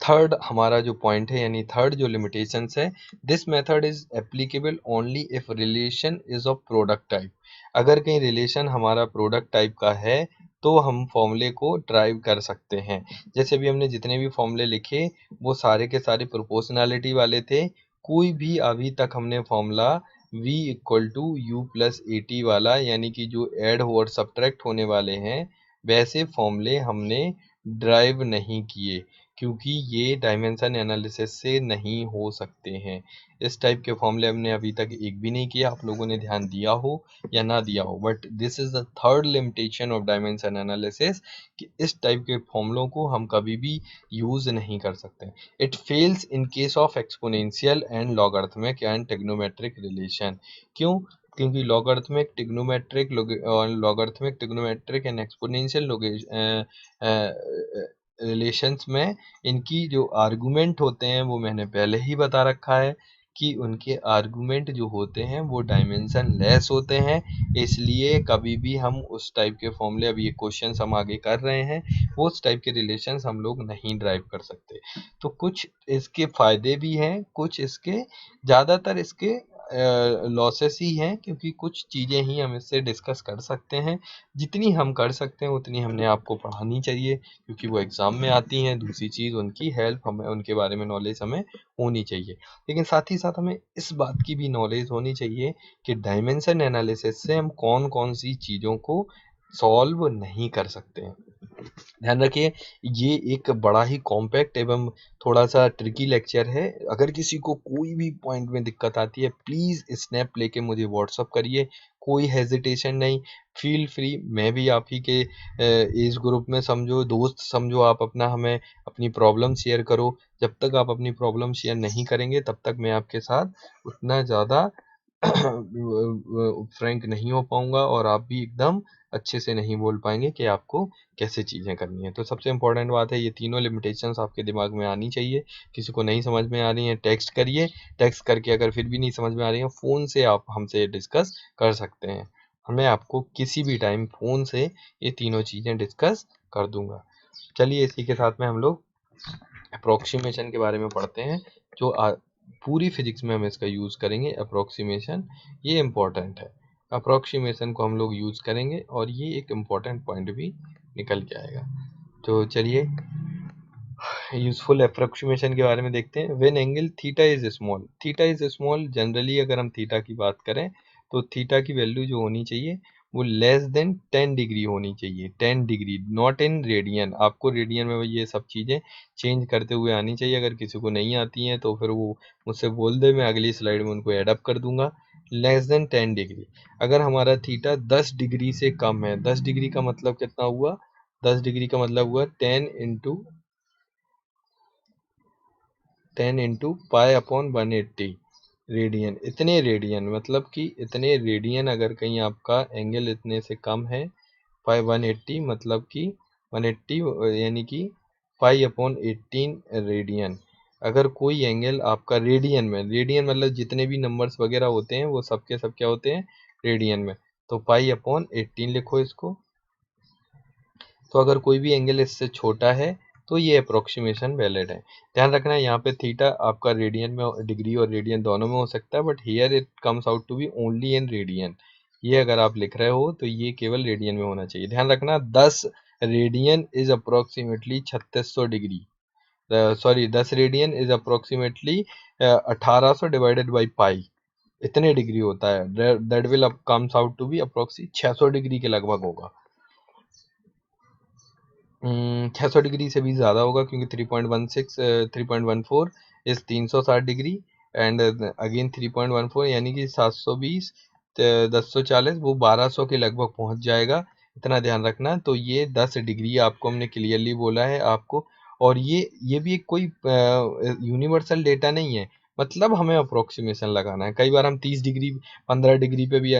थर्ड हमारा जो पॉइंट है यानी थर्ड जो लिमिटेशंस है, this method is applicable only if relation is of product type. अगर कहीं रिलेशन हमारा प्रोडक्ट टाइप का है तो हम फॉर्मूले को ड्राइव कर सकते हैं। जैसे भी हमने जितने भी फॉर्मूले लिखे वो सारे के सारे प्रोपोर्शनैलिटी वाले थे। कोई भी अभी तक हमने formula v equal to U plus A T वाला यानी कि जो ऐड और सब्ट्रैक्ट होने वाले हैं वैसे फॉर्मूले हमने ड्राइव नहीं किए, क्योंकि ये डायमेंशन एनालिसिस से नहीं हो सकते हैं। इस टाइप के फॉर्मूले हमने अभी तक एक भी नहीं किया, आप लोगों ने ध्यान दिया हो या ना दिया हो, but this is the third limitation of dimension analysis कि इस टाइप के फॉर्मूलों को हम कभी भी यूज नहीं कर सकते। It fails in case of exponential and logarithmic and trigonometric relation. क्यों? क्योंकि logarithmic trigonometric and exponential relations में इनकी जो आर्गुमेंट होते हैं वो मैंने पहले ही बता रखा है कि उनके आर्गुमेंट जो होते हैं वो डायमेंशन लेस होते हैं। इसलिए कभी भी हम उस टाइप के फॉर्मूले, अभी ये क्वेश्चन हम आगे कर रहे हैं, वो उस टाइप के रिलेशंस हम लोग नहीं ड्राइव कर सकते। तो कुछ इसके फायदे भी हैं, कुछ इसके, ज़्यादातर इसके लॉसेस ही हैं, क्योंकि कुछ चीज़ें ही हम इससे डिस्कस कर सकते हैं। जितनी हम कर सकते हैं उतनी हमने आपको पढ़ानी चाहिए, क्योंकि वो एग्ज़ाम में आती हैं। दूसरी चीज़ उनकी हेल्प, हमें उनके बारे में नॉलेज हमें होनी चाहिए, लेकिन साथ ही साथ हमें इस बात की भी नॉलेज होनी चाहिए कि डायमेंशन एनालिसिस से हम कौन कौन सी चीज़ों को सॉल्व नहीं कर सकते हैं। ध्यान रखिए, ये एक बड़ा ही कॉम्पैक्ट एवं थोड़ा सा ट्रिकी लेक्चर है। अगर किसी को कोई भी पॉइंट में दिक्कत आती है प्लीज़ स्नैप लेके मुझे व्हाट्सअप करिए, कोई हेजिटेशन नहीं, फील फ्री। मैं भी आप ही के एज ग्रुप में समझो, दोस्त समझो आप अपना, हमें अपनी प्रॉब्लम शेयर करो। जब तक आप अपनी प्रॉब्लम शेयर नहीं करेंगे तब तक मैं आपके साथ उतना ज़्यादा फ्रैंक नहीं हो पाऊंगा और आप भी एकदम अच्छे से नहीं बोल पाएंगे कि आपको कैसे चीज़ें करनी है। तो सबसे इम्पोर्टेंट बात है, ये तीनों लिमिटेशंस आपके दिमाग में आनी चाहिए। किसी को नहीं समझ में आ रही हैं टेक्स्ट करिए, टेक्स्ट करके अगर फिर भी नहीं समझ में आ रही है फ़ोन से आप हमसे डिस्कस कर सकते हैं। मैं आपको किसी भी टाइम फ़ोन से ये तीनों चीज़ें डिस्कस कर दूंगा। चलिए इसी के साथ में हम लोग अप्रोक्सीमेशन के बारे में पढ़ते हैं, जो पूरी फिजिक्स में हम इसका यूज़ करेंगे। अप्रोक्सीमेशन ये इम्पोर्टेंट है, अप्रोक्सीमेशन को हम लोग यूज़ करेंगे और ये एक इम्पोर्टेंट पॉइंट भी निकल के आएगा। तो चलिए यूजफुल अप्रोक्सीमेशन के बारे में देखते हैं। When angle theta is small, theta is small, generally अगर हम थीटा की बात करें तो थीटा की वैल्यू जो होनी चाहिए वो लेस देन 10 डिग्री होनी चाहिए। 10 डिग्री, नॉट इन रेडियन। आपको रेडियन में ये सब चीज़ें चेंज करते हुए आनी चाहिए। अगर किसी को नहीं आती हैं तो फिर वो मुझसे बोल दे, मैं अगली स्लाइड में उनको एडअप कर दूंगा। Less than 10 degree. अगर हमारा थीटा 10 डिग्री से कम है, 10 डिग्री का मतलब कितना हुआ? 10 डिग्री का मतलब हुआ 10 इंटू पाई अपॉन 180 रेडियन। इतने रेडियन मतलब कि इतने रेडियन, अगर कहीं आपका एंगल इतने से कम है, पाई 180 मतलब कि 180 यानी कि पाई अपॉन 18 रेडियन। अगर कोई एंगल आपका रेडियन में, रेडियन मतलब जितने भी नंबर्स वगैरह होते हैं वो सब के सब क्या होते हैं? रेडियन में। तो पाई अपॉन 18 लिखो इसको। तो अगर कोई भी एंगल इससे छोटा है तो ये अप्रोक्सीमेशन वैलिड है। ध्यान रखना है यहाँ पे थीटा आपका रेडियन में, डिग्री और रेडियन दोनों में हो सकता है, but here it comes out to be only in radian. ये अगर आप लिख रहे हो तो ये केवल रेडियन में होना चाहिए। ध्यान रखना 10 radian is approximately 3600 degree. Sorry 10 radian is approximately 1800 divided by pi, इतने डिग्री होता है। That will comes out to be approx 600 degree के लगभग होगा। 600 डिग्री से भी ज़्यादा होगा क्योंकि 3.14 इस 360 डिग्री एंड अगेन 3.14 यानी कि 720 1040 वो 1200 के लगभग पहुंच जाएगा, इतना ध्यान रखना। तो ये 10 डिग्री आपको हमने क्लियरली बोला है आपको, और ये भी एक कोई यूनिवर्सल डेटा नहीं है, मतलब हमें अप्रोक्सीमेशन लगाना है। कई बार हम 30 डिग्री 15 डिग्री पे भी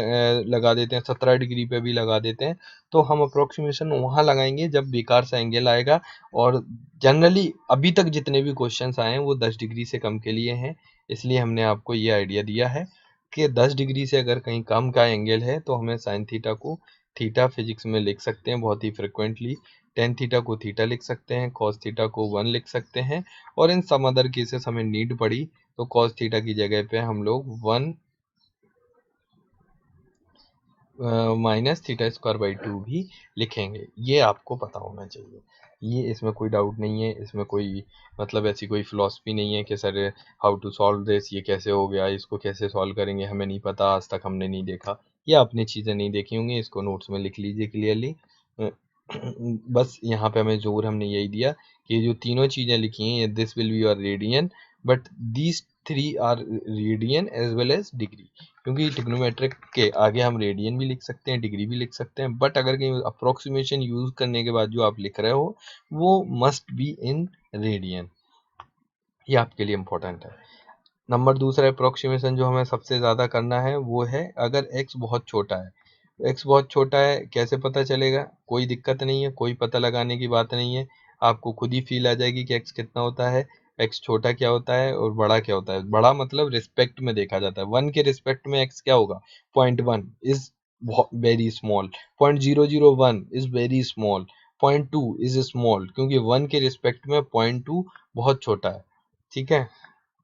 लगा देते हैं, 17 डिग्री पे भी लगा देते हैं। तो हम अप्रोक्सीमेशन वहाँ लगाएंगे जब बेकार सा एंगल आएगा। और जनरली अभी तक जितने भी क्वेश्चंस आए हैं वो 10 डिग्री से कम के लिए हैं, इसलिए हमने आपको ये आइडिया दिया है कि 10 डिग्री से अगर कहीं कम का एंगल है तो हमें साइन थीटा को थीटा फिजिक्स में लिख सकते हैं बहुत ही फ्रिक्वेंटली, टेन थीटा को थीटा लिख सकते हैं, कॉस थीटा को 1 लिख सकते हैं, और इन सम अदर केसेस हमें नीड पड़ी तो कॉस थीटा की जगह पे हम लोग 1 माइनस थीटा स्क्वायर बाई 2 भी लिखेंगे। ये आपको पता होना चाहिए, ये इसमें कोई डाउट नहीं है, इसमें कोई मतलब ऐसी कोई फिलॉसफी नहीं है कि sir how to solve this, ये कैसे हो गया, इसको कैसे सॉल्व करेंगे, हमें नहीं पता, आज तक हमने नहीं देखा, ये आपने चीज़ें नहीं देखी होंगी, इसको नोट्स में लिख लीजिए क्लियरली। बस यहाँ पे हमें जोर हमने यही दिया कि ये जो तीनों चीज़ें लिखी हैं, this will be your radian, but these 3 are radian as well as degree, क्योंकि ट्रिग्नोमेट्रिक के आगे हम रेडियन भी लिख सकते हैं, डिग्री भी लिख सकते हैं, बट अगर कहीं अप्रोक्सीमेशन यूज करने के बाद जो आप लिख रहे हो वो मस्ट बी इन रेडियन, ये आपके लिए इम्पोर्टेंट है। नंबर दूसरा अप्रोक्सीमेशन जो हमें सबसे ज़्यादा करना है वो है अगर x बहुत छोटा है। x बहुत छोटा है कैसे पता चलेगा, कोई दिक्कत नहीं है, कोई पता लगाने की बात नहीं है, आपको खुद ही फील आ जाएगी कि x कितना होता है, x छोटा क्या होता है और बड़ा क्या होता है। बड़ा मतलब रिस्पेक्ट में देखा जाता है, 1 के रिस्पेक्ट में x क्या होगा, 0.1 is very small, 0.001 is very small, 0.2 is small, क्योंकि 1 के रिस्पेक्ट में 0.2 बहुत छोटा है, ठीक है।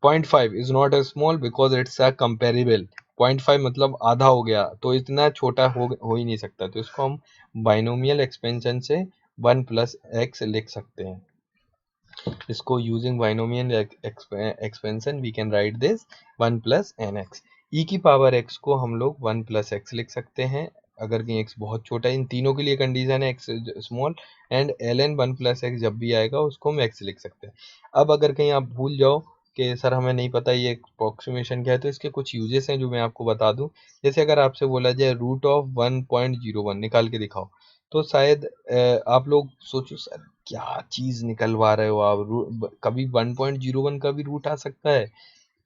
0.5 is not as small because it's a comparable, 0.5 मतलब आधा हो गया, तो इतना छोटा हो ही नहीं सकता, तो इसको हम बाइनोमियल एक्सपेंशन से 1 प्लस एक्स लिख सकते हैं। इसको using binomial expansion we can write this 1 plus N X, e की पावर x को हम लोग 1 प्लस एक्स लिख सकते हैं अगर कहीं x बहुत छोटा है। इन तीनों के लिए कंडीशन है x small and ln 1 plus x जब भी आएगा उसको हम x लिख सकते हैं। अब अगर कहीं आप भूल जाओ कि सर हमें नहीं पता ये अप्रोक्सीमेशन क्या है, तो इसके कुछ यूजेस हैं जो मैं आपको बता दूं। जैसे अगर आपसे बोला जाए रूट ऑफ 1.01 निकाल के दिखाओ, तो शायद आप लोग सोचो सर क्या चीज निकलवा रहे हो आप, कभी 1.01 का भी रूट आ सकता है।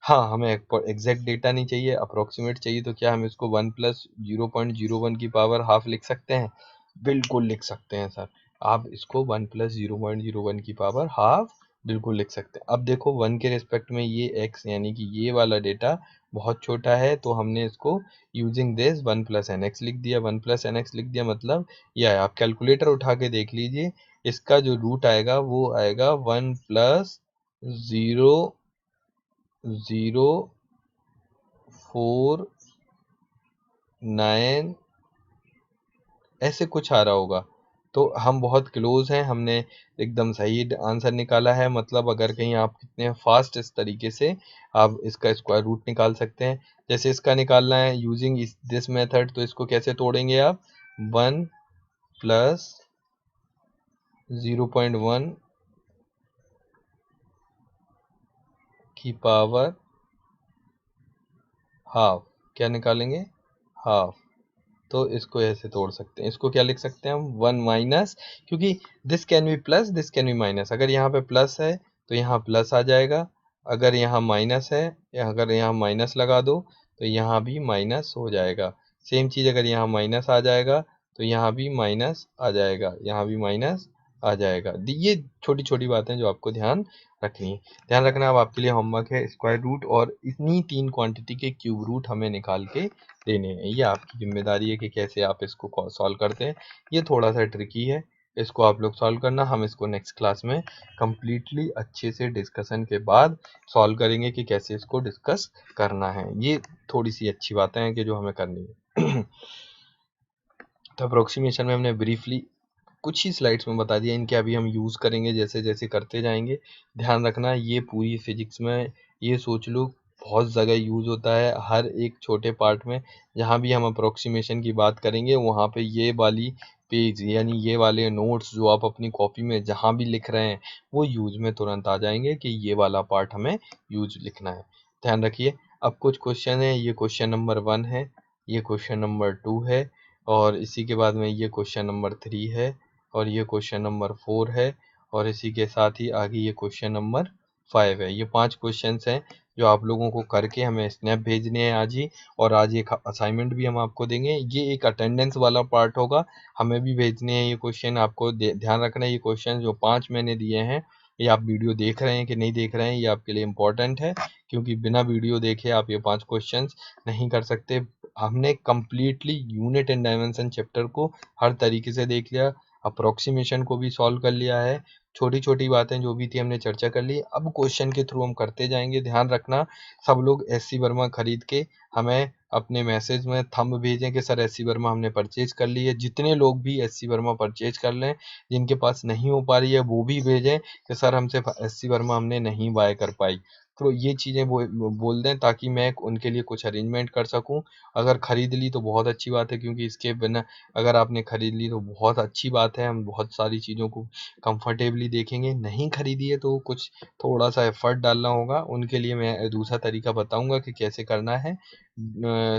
हाँ, हमें एग्जैक्ट डेटा नहीं चाहिए, अप्रोक्सीमेट चाहिए, तो क्या हम इसको 1 प्लस 0.01 की पावर हाफ लिख सकते हैं, बिल्कुल लिख सकते हैं सर। आप इसको 1 प्लस 0.01 की पावर हाफ बिल्कुल लिख सकते हैं। अब देखो 1 के रिस्पेक्ट में ये x यानी कि ये वाला डेटा बहुत छोटा है, तो हमने इसको using this 1 plus N X लिख दिया, 1 प्लस एन एक्स लिख दिया, मतलब यह है। आप कैलकुलेटर उठा के देख लीजिए, इसका जो रूट आएगा वो आएगा 1 प्लस 0.049 ऐसे कुछ आ रहा होगा। तो हम बहुत क्लोज हैं, हमने एकदम सही आंसर निकाला है। मतलब अगर कहीं आप कितने फास्ट इस तरीके से आप इसका स्क्वायर रूट निकाल सकते हैं। जैसे इसका निकालना है यूजिंग दिस मेथड, तो इसको कैसे तोड़ेंगे आप, 1 प्लस 0.1 की पावर हाफ, क्या निकालेंगे, हाफ। तो इसको ऐसे तोड़ सकते हैं, इसको क्या लिख सकते हैं हम, 1 माइनस, क्योंकि this can be plus this can be minus, अगर यहाँ पे प्लस है तो यहाँ प्लस आ जाएगा, अगर यहाँ माइनस है या अगर यहाँ माइनस लगा दो तो यहाँ भी माइनस हो जाएगा। सेम चीज़ अगर यहाँ माइनस आ जाएगा तो यहाँ भी माइनस आ जाएगा, यहाँ भी माइनस आ जाएगा। ये छोटी छोटी बातें जो आपको ध्यान रखनी है। ध्यान रखना, अब आपके लिए होमवर्क है स्क्वायर रूट और इतनी 3 क्वांटिटी के क्यूब रूट हमें निकाल के देने हैं। ये आपकी जिम्मेदारी है कि कैसे आप इसको सॉल्व करते हैं। ये थोड़ा सा ट्रिकी है, इसको आप लोग सॉल्व करना, हम इसको नेक्स्ट क्लास में कंप्लीटली अच्छे से डिस्कशन के बाद सॉल्व करेंगे कि कैसे इसको डिस्कस करना है। ये थोड़ी सी अच्छी बातें हैं कि जो हमें करनी है। तो अप्रोक्सीमेशन में हमने ब्रीफली कुछ ही स्लाइड्स में बता दिया, इनके अभी हम यूज़ करेंगे जैसे जैसे करते जाएंगे। ध्यान रखना ये पूरी फिजिक्स में ये सोच लो बहुत जगह यूज़ होता है, हर एक छोटे पार्ट में। जहाँ भी हम अप्रोक्सीमेशन की बात करेंगे वहाँ पे ये वाली पेज यानी ये वाले नोट्स जो आप अपनी कॉपी में जहाँ भी लिख रहे हैं वो यूज में तुरंत आ जाएंगे कि ये वाला पार्ट हमें यूज लिखना है। ध्यान रखिए। अब कुछ क्वेश्चन है, ये क्वेश्चन नंबर 1 है, ये क्वेश्चन नंबर 2 है, और इसी के बाद में ये क्वेश्चन नंबर 3 है, और ये क्वेश्चन नंबर 4 है, और इसी के साथ ही आगे ये क्वेश्चन नंबर 5 है। ये 5 क्वेश्चंस हैं जो आप लोगों को करके हमें स्नैप भेजने हैं आज ही, और आज एक असाइनमेंट भी हम आपको देंगे। ये एक अटेंडेंस वाला पार्ट होगा, हमें भी भेजने हैं ये क्वेश्चन। आपको ध्यान रखना है ये क्वेश्चन जो 5 मैंने दिए हैं, ये आप वीडियो देख रहे हैं कि नहीं देख रहे हैं ये आपके लिए इम्पोर्टेंट है, क्योंकि बिना वीडियो देखे आप ये 5 क्वेश्चंस नहीं कर सकते। हमने completely unit and dimension chapter को हर तरीके से देख लिया, अप्रोक्सीमेशन को भी सॉल्व कर लिया है, छोटी छोटी बातें जो भी थी हमने चर्चा कर ली। अब क्वेश्चन के थ्रू हम करते जाएंगे। ध्यान रखना सब लोग एससी वर्मा खरीद के हमें अपने मैसेज में थंब भेजें कि सर एससी वर्मा हमने परचेज कर ली है। जितने लोग भी एससी वर्मा परचेज कर लें, जिनके पास नहीं हो पा रही है वो भी भेजें कि सर हमसे एससी वर्मा हमने नहीं बाय कर पाई। तो ये चीज़ें बोल दें ताकि मैं उनके लिए कुछ अरेंजमेंट कर सकूं। अगर खरीद ली तो बहुत अच्छी बात है, क्योंकि इसके बिना अगर आपने खरीद ली तो बहुत अच्छी बात है, हम बहुत सारी चीज़ों को कंफर्टेबली देखेंगे। नहीं खरीदी है तो कुछ थोड़ा सा एफर्ट डालना होगा, उनके लिए मैं दूसरा तरीका बताऊंगा कि कैसे करना है।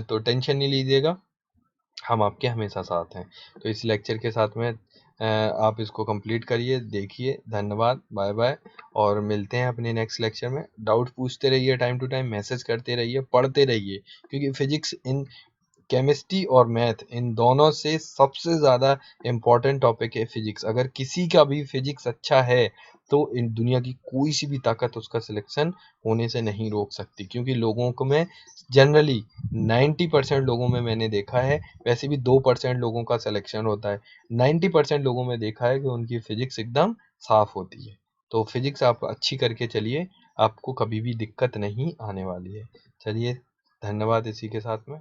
तो टेंशन नहीं लीजिएगा, हम आपके हमेशा साथ हैं। तो इस लेक्चर के साथ में आप इसको कंप्लीट करिए, देखिए। धन्यवाद, बाय बाय, और मिलते हैं अपने नेक्स्ट लेक्चर में। डाउट पूछते रहिए, टाइम टू टाइम मैसेज करते रहिए, पढ़ते रहिए, क्योंकि फिजिक्स इन केमिस्ट्री और मैथ इन दोनों से सबसे ज़्यादा इम्पोर्टेंट टॉपिक है फिजिक्स। अगर किसी का भी फिजिक्स अच्छा है तो इन दुनिया की कोई सी भी ताकत उसका सिलेक्शन होने से नहीं रोक सकती, क्योंकि लोगों को में जनरली 90% लोगों में मैंने देखा है, वैसे भी 2% लोगों का सिलेक्शन होता है, 90% लोगों में देखा है कि उनकी फिजिक्स एकदम साफ होती है। तो फिजिक्स आप अच्छी करके चलिए, आपको कभी भी दिक्कत नहीं आने वाली है। चलिए, धन्यवाद इसी के साथ में।